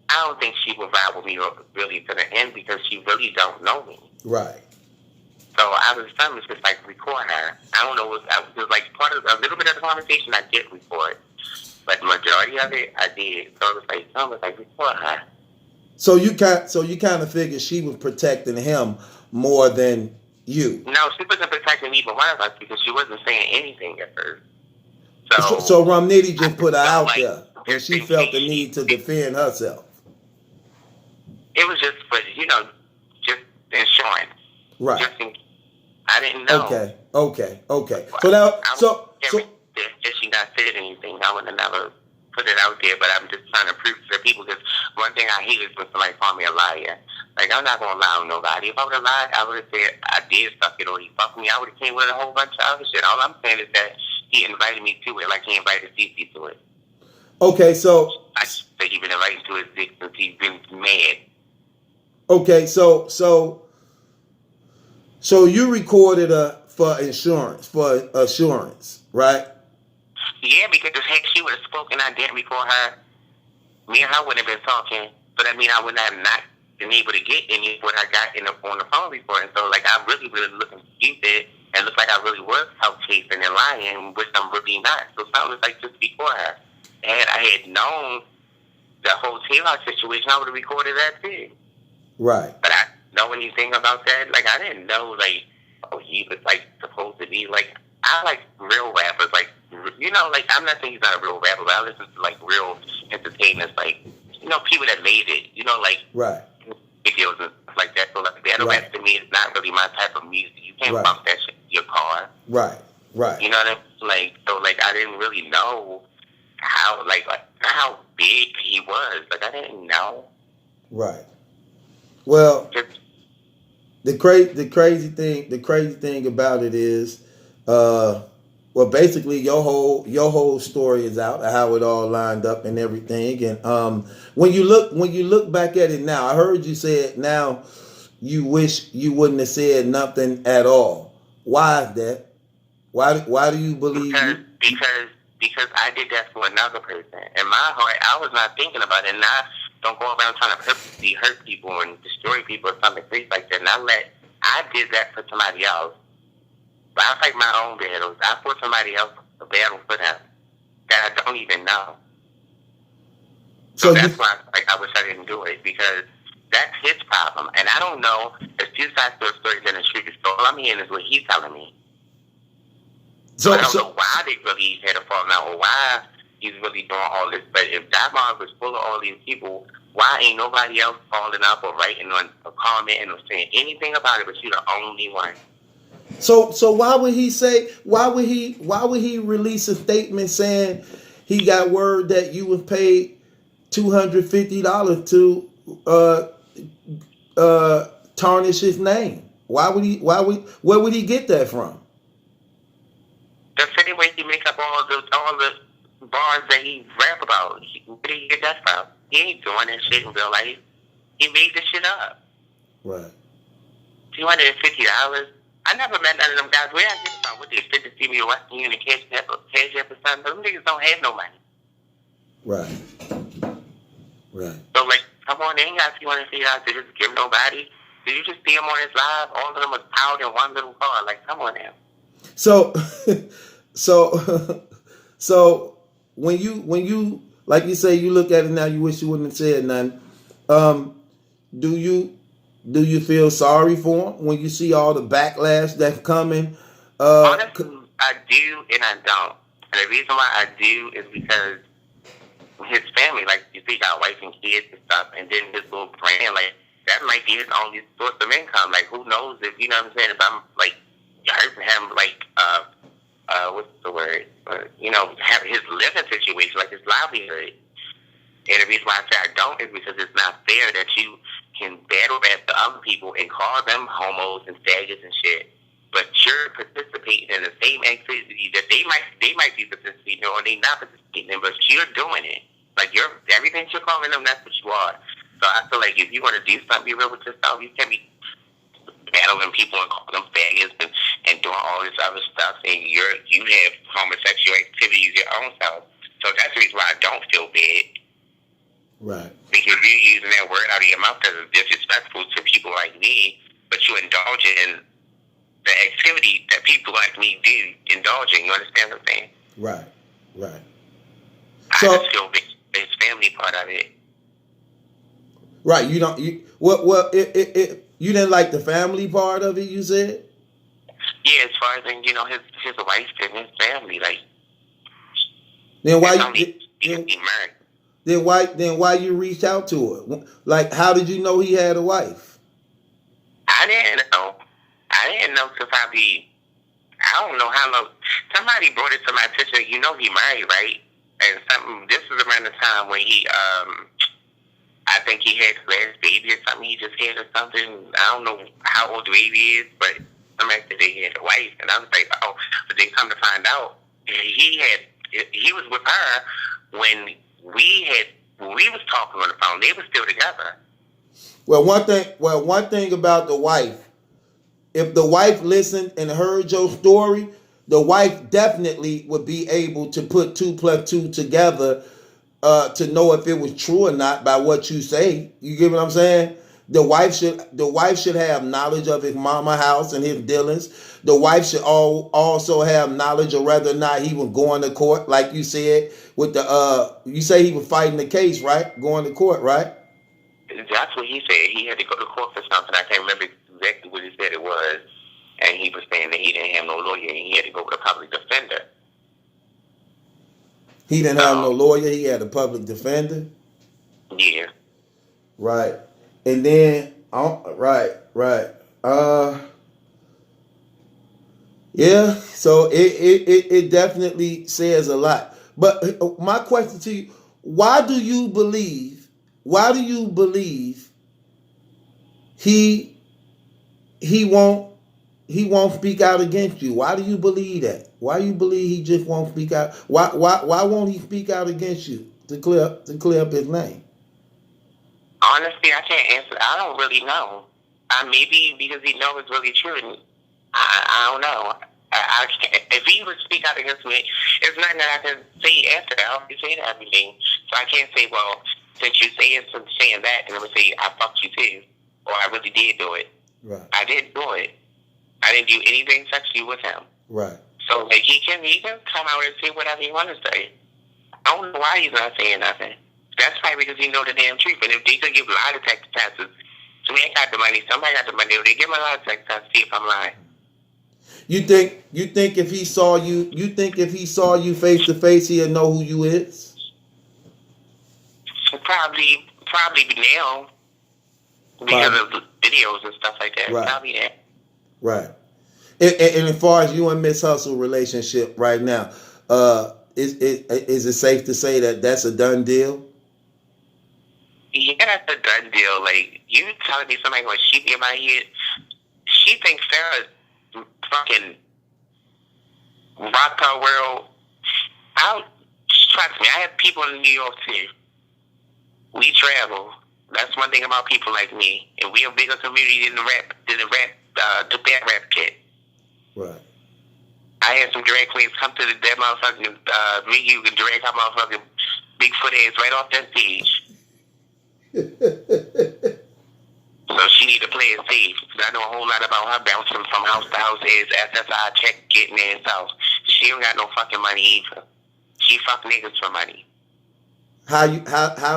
A: I don't think she would ride with me really to the end because she really don't know me.
B: Right.
A: So I was trying to just like record her. I don't know, it was like part of a little bit of the conversation I did record. But the majority of it, I did. So it was like record her.
B: So you kind of figured she was protecting him more than you.
A: No, she wasn't protecting either one of us because she wasn't saying anything at first.
B: So Rum Nitty just put her out there, and she felt the need to defend herself.
A: It was just for just insurance.
B: Right.
A: I didn't know.
B: Okay.
A: If she not said anything, I would have never put it out there. But I'm just trying to prove to people because one thing I hate is when somebody call me a liar. Like, I'm not gonna lie on nobody. If I would have lied, I would have said I did suck it or he fucked me. I would have came with a whole bunch of other shit. All I'm saying is that he invited me to it, like he invited Cece to it.
B: Okay, so
A: I think he's been invited to his dick since he's been mad.
B: Okay, so you recorded her for assurance, right?
A: Yeah, because if she would have spoken, I didn't record her. Me and her wouldn't have been talking, so that means I would have not been able to get any of what I got on the phone recording. So, like, I really looking stupid and looked like I really was out chasing and lying, which I'm really not. So, something was like just before her. And I had known the whole Taylor situation, I would have recorded that too.
B: Right.
A: But I know anything about that. Like, I didn't know, like, oh, he was, like, supposed to be, like, I like real rappers. Like, you know, like, I'm not saying he's not a real rapper, but I listen to, like, real entertainers, like, you know, people that made it, you know, like,
B: right.
A: Videos and stuff like that. So, like, battle rap to me is not really my type of music. You can't bump that shit in your car.
B: Right. Right.
A: You know what I mean? Like, so, like, I didn't really know how big he was. Like, I didn't know.
B: Right. Well,
A: Just,
B: the crazy thing about it is, basically your whole story is out, how it all lined up and everything. And when you look back at it now, I heard you say it now. You wish you wouldn't have said nothing at all. Why is that? Why do you believe
A: because,
B: you?
A: because I did that for another person. In my heart, I was not thinking about it. And I don't go around trying to hurt people and destroy people or something crazy like that. And I did that for somebody else. But I fight my own battles. I fought somebody else a battle for them that I don't even know. So that's why I wish I didn't do it, because that's his problem. And I don't know if two sides to a story than the truth. So all I'm hearing is what he's telling me. So I don't know why they really had a falling out or why he's really doing all this. But if that mom was full of all these people, why ain't nobody else calling up or writing on or commenting or saying anything about it? But you're the only one.
B: So why would he release a statement saying he got word that you was paid $250 to tarnish his name? Where would he get that from?
A: The same way he make up all the bars that he rap about. Where did he get that from? He ain't doing that shit in real life. He made this shit up.
B: Right.
A: $250. I never met none of them guys. Where I get it from? What, they fit to see me in Western Union cash app or something? Them niggas don't have no money.
B: Right. Right.
A: So, like, come on, they ain't got $250 to just give nobody. Did you just see him on his live? All of them was piled in one little car. Like, come on now. So
B: when you like you say, you look at it now, you wish you wouldn't have said nothing. Do you feel sorry for him when you see all the backlash that's coming?
A: Honestly, I do and I don't. And the reason why I do is because his family, like, you see, got a wife and kids and stuff, and then his little brand, like, that might be his only source of income. Like, who knows if, you know what I'm saying, if I'm, like, hurting him, like, what's the word? Have his living situation, like his livelihood. And the reason why I say I don't is because it's not fair that you can battle rap to other people and call them homos and faggots and shit, but you're participating in the same activity that they might be participating in, or they not participating in, but you're doing it. Like, everything you're calling them, that's what you are. So I feel like if you want to do something, be real with yourself. You can't be battling people and calling them faggots and doing all this other stuff, and you have homosexual activities your own self. So that's the reason why I don't feel bad.
B: Right.
A: Because you're using that word out of your mouth that is disrespectful to people like me, but you indulge in the activity that people like me do indulge in. You understand what I'm saying?
B: Right. Right.
A: I just feel his family part of it.
B: Right. You don't. You didn't like the family part of it, you said?
A: Yeah, as far as his wife and his family, like.
B: Then why
A: Then
B: why you reached out to her? Like, how did you know he had a wife?
A: I didn't know. Since I don't know how long. Somebody brought it to my attention. He married, right? And this was around the time when he I think he had his last baby or something. He just had or something. I don't know how old the baby is, but somebody said they had a wife, and I was like, oh. But then come to find out, he was with her when we was talking on the phone. They were still together.
B: Well, one thing about the wife, if the wife listened and heard your story, the wife definitely would be able to put 2 + 2 together to know if it was true or not by what you say. You get what I'm saying? The wife should have knowledge of his mama house and his dealings. The wife should also have knowledge of whether or not he was going to court, like you said, with you say he was fighting the case, right? Going to court, right?
A: That's what he said. He had to go to court for something. I can't remember exactly what he said it was. And he was saying that he didn't have no lawyer and he had to go with a public defender.
B: He didn't have no lawyer. He had a public defender.
A: Yeah.
B: Right. And then, right. Yeah, so it definitely says a lot. But my question to you, why do you believe he he won't he won't speak out against you? Why do you believe that? Why do you believe he just won't speak out? Why won't he speak out against you to clear up his name?
A: Honestly, I can't answer. I don't really know. Maybe because he knows it's really true. And I don't know. I can't, if he would speak out against me, it's nothing that I can say after that. I already said everything. So I can't say, well, since you saying that, and I'm going to say, I fucked you too. Or I really did do it.
B: Right.
A: I didn't do it. I didn't do anything sexually with him.
B: Right.
A: So like, he can come out and say whatever he wants to say. I don't know why he's not saying nothing. That's probably because he know the damn truth. And if they could give a lot of text passes, so we ain't got the money, somebody got the money. If they give him a lot of text passes, see if I'm lying.
B: You think if he saw you face to face, he'll know who you is?
A: Probably now because of the videos and stuff like that.
B: Right.
A: Probably that.
B: Right. And as far as you and Miss Hustle relationship right now, is it safe to say that that's a done deal?
A: Yeah, that's a done deal. Like, you telling me somebody going to sheep in my head? She thinks Sarah's fucking rock her world. Trust me, I have people in New York too. We travel. That's one thing about people like me, and we a bigger community than the bad rap kid.
B: Right.
A: I had some drag queens come to the dead motherfucking me. You can drag her motherfucking Bigfoot ass right off that stage. So she need to play it safe. I know a whole lot about her bouncing from house to house as SSI check getting in house. She don't got no fucking money either. She fuck niggas for money.
B: How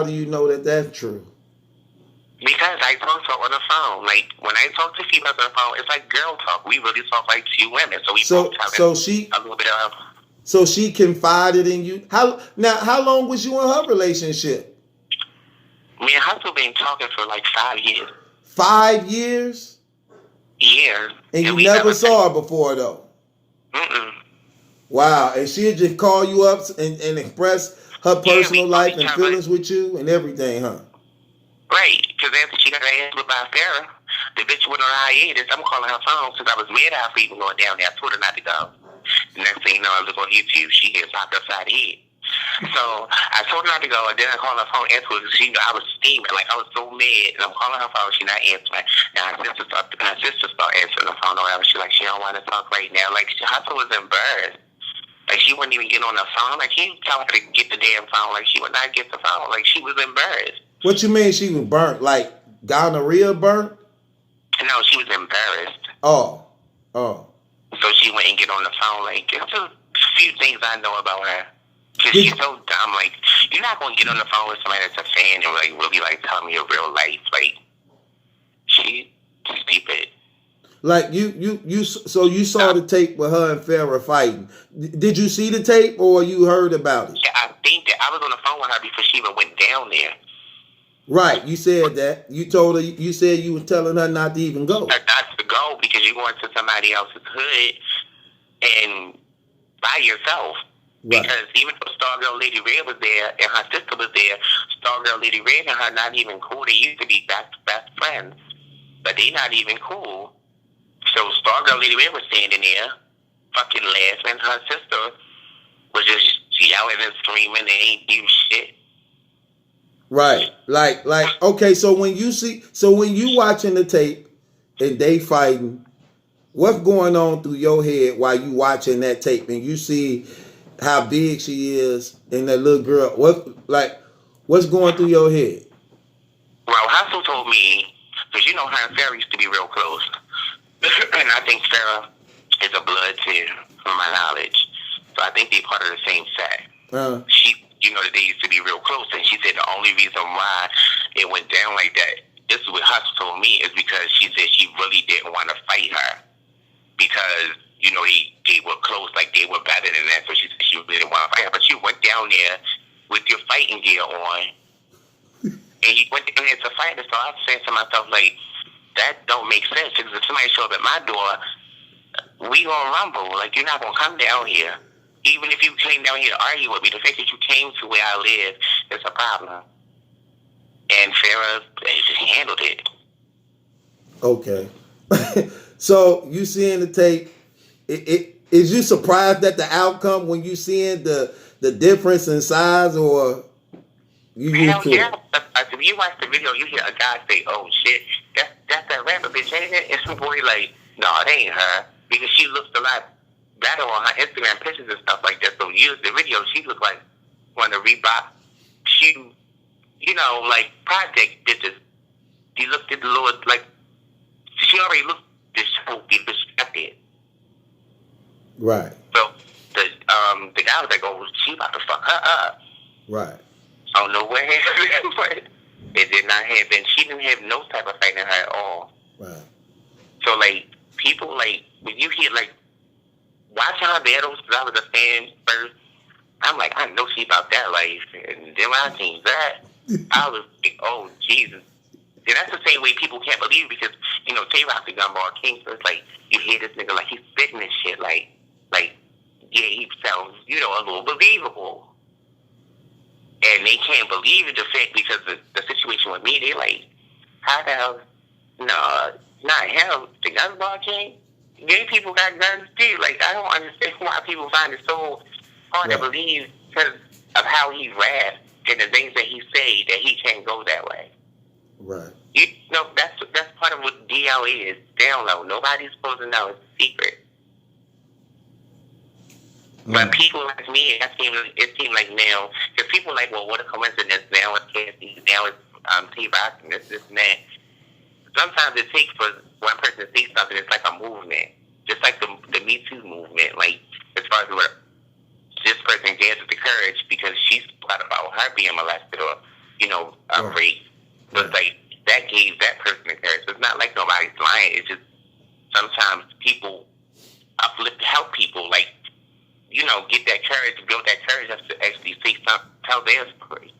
B: do you know that that's true?
A: Because I talk to her on the phone. Like, when I talk to females on the phone, it's like girl talk. We really talk like two women. So we both talk a little bit of.
B: So she confided in you. How long was you in her relationship?
A: Me and Hustle been talking for like 5 years.
B: 5 years?
A: Yeah.
B: And you never saw her before, though?
A: Mm-mm.
B: Wow. And she'd just call you up and express her personal life and feelings with you and everything, huh?
A: Right. Because after she got her ass whipped by Sarah, the bitch went on hiatus. I'm calling her phone since I was mad at her for even going down there. I told her not to go. The next thing you know, I look on YouTube, she gets popped upside the head. So I told her not to go, and then I called her phone, answered her, because she knew I was steaming, like I was so mad, and I'm calling her phone, she not answering. Now her sister start answering the phone or whatever. She like, she don't want to talk right now. Like, Hustle was embarrassed. Like, she wouldn't even get on the phone. Like, he tell her to get the damn phone. Like, she would not get the phone. Like, she was embarrassed.
B: What you mean she was burnt? Like gonorrhea burnt?
A: No, she was embarrassed.
B: Oh.
A: So she wouldn't get on the phone. Like, there's a few things I know about her. Because she's so dumb. Like, you're not going to get on the phone with somebody that's a fan and like really like tell me your real life. Like, she's stupid.
B: Like so you saw the tape with her and Farrah fighting. Did you see the tape or you heard about it?
A: Yeah, I think that I was on the phone with her before she even went down there.
B: Right, you said that. You told her. You said you were telling her not to even go.
A: Not to go because you're going to somebody else's hood and by yourself. Right. Because even though Stargirl Lady Red was there and her sister was there, Stargirl Lady Red and her not even cool. They used to be best friends, but they not even cool. So Stargirl Lady Red was standing there, fucking laughing. Her sister was just yelling and screaming. They ain't do shit.
B: Right. Like, okay, so when you watching the tape and they fighting, what's going on through your head while you watching that tape and you see how big she is and that little girl? What's going through your head?
A: Well, Hustle told me, because you know her and Sarah used to be real close. And I think Sarah is a blood too, from my knowledge. So I think they're part of the same set. That they used to be real close, and she said the only reason why it went down like that, this is what Hustle told me, is because she said she really didn't want to fight her because, they were close, like they were better than that, so she said she really didn't want to fight her. But you went down there with your fighting gear on, and you went down there to fight her, so I was saying to myself, like, that don't make sense, because if somebody showed up at my door we gonna rumble. Like, you're not gonna come down here. Even if you came down here to argue with me, the fact that you came to where I live is a problem. And Farrah just handled it.
B: Okay. So you seeing the tape? Is you surprised at the outcome when you seeing the difference in size, or you used to
A: Yeah.
B: it?
A: If you watch the video, you hear a guy say, "Oh shit, that's that rapper bitch, ain't it?" And some boy like, "No, it ain't her," because she looks a lot better on her Instagram pictures and stuff like that. So use the video, she looked like one of the Reebok shoe, like project bitches. She looked at the Lord like she already looked distracted.
B: Right.
A: So the guy was like, "Oh, she about to fuck her up."
B: Right.
A: I don't know where but it did not happen. She didn't have no type of fight in her at all.
B: Right.
A: So like people like when you hear like watching her battles, because I was a fan first, I'm like, I know she about that life. And then when I seen that, I was like, oh Jesus. And that's the same way people can't believe because, Tay-Rock's the Gumball King, so it's like you hear this nigga like he's spitting this shit like yeah, he sounds, a little believable. And they can't believe it, the fact, because the situation with me, they like, how the hell? No, not him. The Gumball King. Gay people got guns too. Like, I don't understand why people find it so hard to believe because of how he raps and the things that he say that he can't go that way.
B: Right.
A: That's part of what DL is. They don't know. Nobody's supposed to know. It's a secret. But people like me, it seemed like now, because people are like, well, what a coincidence. Now it's Cassie, now it's T-Rock, and this and that. Sometimes it takes for one person to say something, it's like a movement. Just like the Me Too movement. Like, as far as where this person gathers the courage because she's thought about her being molested or, raped. So it's like, that gave that person the courage. So it's not like nobody's lying. It's just sometimes people help people, like, get that courage, build that courage to actually say something, tell their story.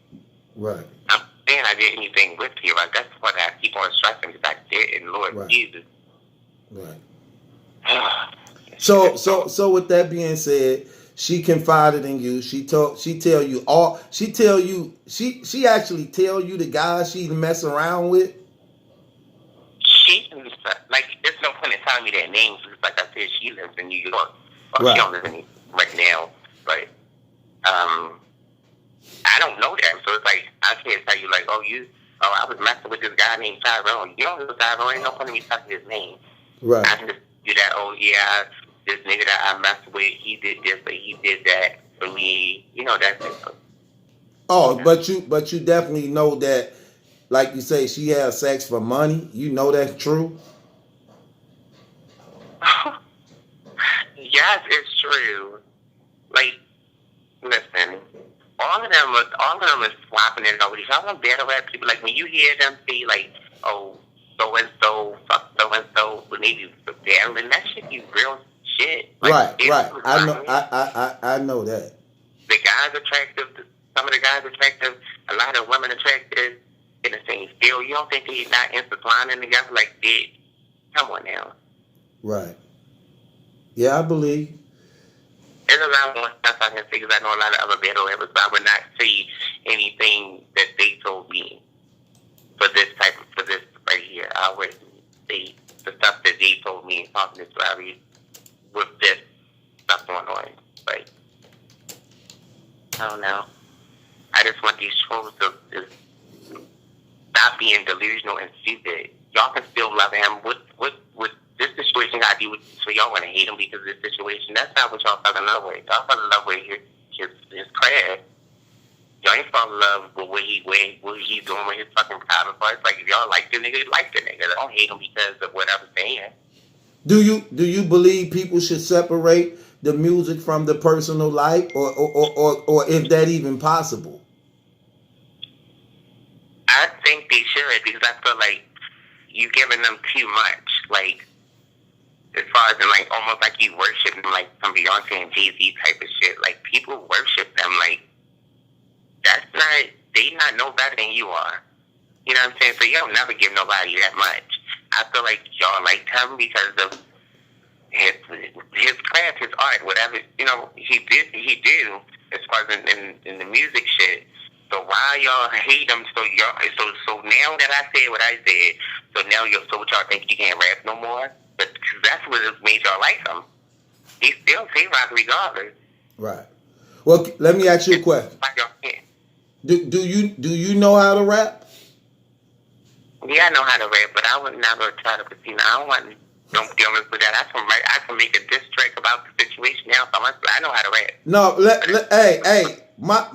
B: Right.
A: I'm saying I did anything with you. Like, that's what I keep on stressing because I did in Lord Jesus.
B: Right. So with that being said, she confided in you. She actually tell you the guys she mess around with.
A: Like, there's no point in telling me their names because, like I said, she lives in New York. Well, she don't live in New York right now, but I don't know them, so it's like I can't tell you like, I was messing with this guy named Tyrone. You don't know Tyrone, ain't no point in me telling his name.
B: Right.
A: I can just do that. This nigga that I messed with, he did this, but he did that for me. That's it.
B: Oh, but you definitely know that, like you say, she has sex for money. You know that's true.
A: Yes, it's true. Like, listen, all of them is swapping it over. Y'all don't battle rap people. Like, when you hear them say, like, oh, so and so, fuck so and so, when they be battling, that shit be real shit. Like,
B: right. I know that.
A: The guys attractive. Some of the guys attractive. A lot of women attractive in the same field. You don't think they're not intertwining together like that? Come on now.
B: Right. Yeah, I believe.
A: There's a lot more stuff I can say because I know a lot of other battle rappers, but I would not say anything that they told me for this right here. I would say the stuff that they told me talking to Larry with this stuff going on. But I don't know. I just want these trolls to stop being delusional and stupid. Y'all can still love him. What this situation got to do with, so y'all want to hate him because of this situation? That's not what y'all fell in love with. Y'all fell in love with his craft. Y'all ain't fall in love with what he's doing with his fucking private parts. Like, if y'all like the nigga, like the nigga. Don't hate him because of what I'm saying.
B: Do you believe people should separate the music from the personal life, or if that even possible?
A: I think they should because I feel like you're giving them too much. Like, as far as in, like, almost like you worship them, like some Beyonce and Jay-Z type of shit. Like, people worship them. Like, they not know better than you are. You know what I'm saying? So you don't never give nobody that much. I feel like y'all liked him because of his craft, his art, whatever he did as far as in the music shit. So why y'all hate him? So now that I said what I said, so now y'all think he can't rap no more? But that's what made y'all like him. He still say rock regardless.
B: Right. Well, let me ask you a question. Do you know how to rap?
A: Yeah, I know how to rap, but I would never try to proceed. Don't deal with that. I can make a diss track about the situation now. So I know how to rap.
B: No, hey. My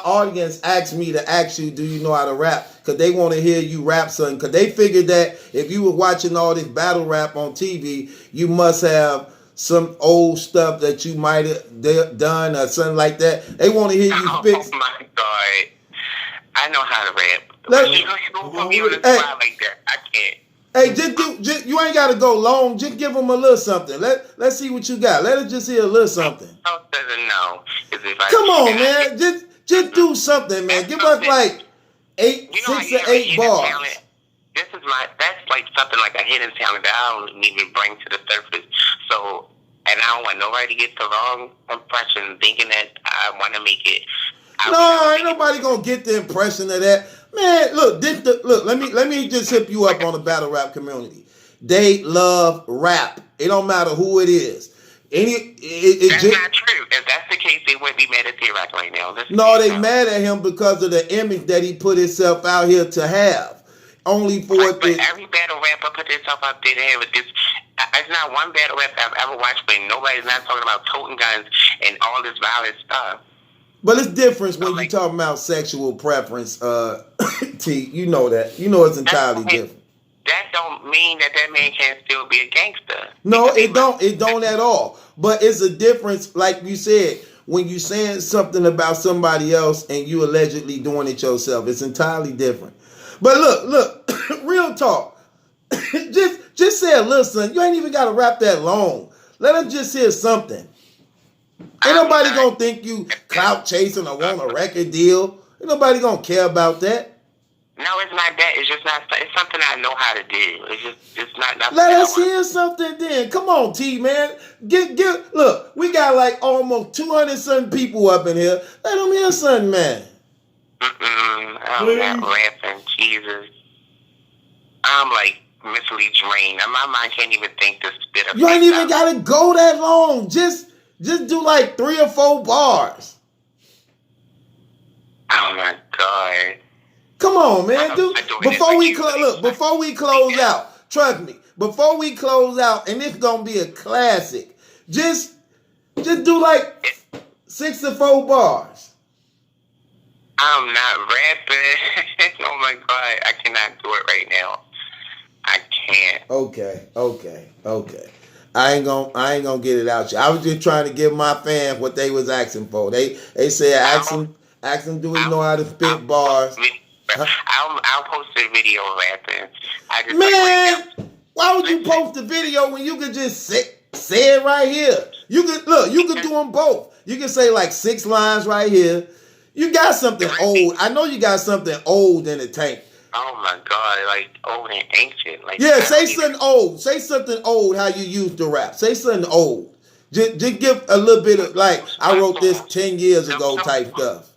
B: audience asked me to ask you, do you know how to rap? Because they want to hear you rap something. Because they figured that if you were watching all this battle rap on TV, you must have some old stuff that you might have done or something like that. They want to hear you spit.
A: Oh my God. I know how to rap. You don't put me on the spot like that. I can't.
B: Hey, just you ain't gotta go long. Just give them a little something. Let's see what you got. Let us just hear a little something.
A: Come
B: on, man. Just do something, man. Give us like 6 or 8 bars.
A: That's like something like a hidden talent that I don't even bring to the surface. So, and I don't want nobody to get the wrong impression thinking that I want to make it.
B: No, ain't nobody gonna get the impression of that. Man, look, let me just hip you up on the battle rap community. They love rap. It don't matter who it is.
A: That's not true. If that's the case, they wouldn't be mad at T-Rock right now.
B: No, they mad at him because of the image that he put himself out here to have. Only for it.
A: But every battle rapper put himself out there to have it. There's not one battle rap I've ever watched where nobody's not talking about toting guns and all this violent stuff.
B: But it's different when you talking about sexual preference, T. You know that. You know it's entirely different.
A: That don't mean that man can't still be a gangster.
B: No, it don't. It don't at all. But it's a difference, like you said, when you saying something about somebody else and you allegedly doing it yourself. It's entirely different. But look, real talk. just say a little something. You ain't even got to rap that long. Let them just hear something. Ain't nobody gonna think you clout chasing or want a record deal. Ain't nobody gonna care about that.
A: No, it's not that. It's just not. It's something I know how to do. It's not nothing.
B: Let us hear something then. Come on, T, man. Look, we got like almost 200 something people up in here. Let them hear something, man.
A: I'm not rapping. Jesus. I'm like mentally drained. My mind can't even think this bit of.
B: You ain't even gotta go that long. Just do like 3 or 4 bars.
A: Oh my God.
B: Come on, man. Before we close out, trust me, before we close out, and it's gonna be a classic, just do like 6 or 4 bars.
A: I'm not rapping. Oh my God, I cannot do it right now. I can't.
B: Okay. I ain't gonna get it out you. I was just trying to give my fans what they was asking for. They said ask him do he know how to spit bars.
A: I'll post a video rapping.
B: Man, why would you post a video when you could just say it right here? You could do them both. You can say like 6 lines right here. You got something old. I know you got something old in the tank.
A: Oh my God, like old and ancient. Like
B: yeah, say something old. Say something old how you used to rap. Say something old. Just give a little bit of like I wrote this 10 years ago type stuff.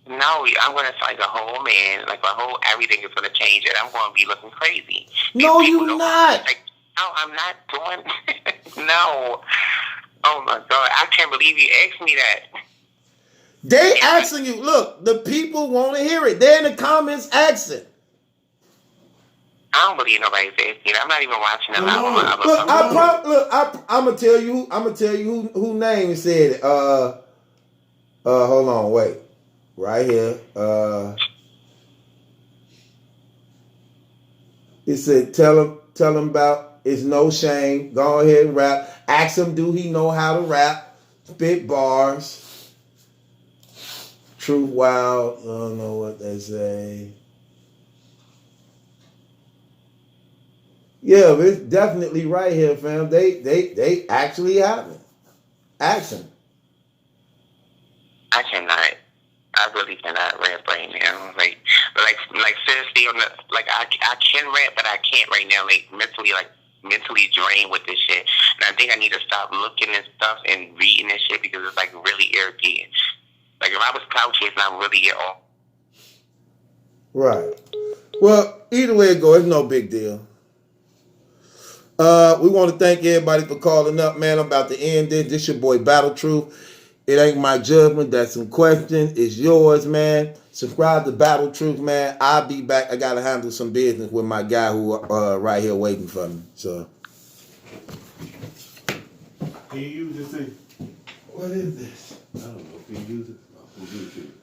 A: No, I'm gonna say the whole man, like everything is gonna change and I'm gonna be looking crazy.
B: No, you not.
A: No, I'm not doing No. Oh my God, I can't believe you asked me that.
B: They asking you, look, the people want to hear it. They're in the comments asking.
A: I don't believe nobody's asking. I'm not even watching them.
B: I'm gonna tell you who name said it. Hold on, wait. Right here. It said, tell him about it's no shame. Go ahead and rap. Ask him, do he know how to rap? Spit bars. Truth Wild. I don't know what they say. Yeah, but it's definitely right here, fam. They actually have it. Action.
A: I cannot. I really cannot rap right now. Like seriously, I can rap, but I can't right now. Like mentally, like mentally drained with this shit. And I think I need to stop looking at stuff and reading this shit because it's like really irritating. Like if I was clout chasing, I would really get off.
B: Right. Well, either way it goes, it's no big deal. We want to thank everybody for calling up, man. I'm about to end this. This your boy Battle Truth. It ain't my judgment. That's some questions. It's yours, man. Subscribe to Battle Truth, man. I'll be back. I gotta handle some business with my guy who right here waiting for me. So.
C: Can you use this thing?
B: What is this?
C: I don't know. Can you use it? I'll use it.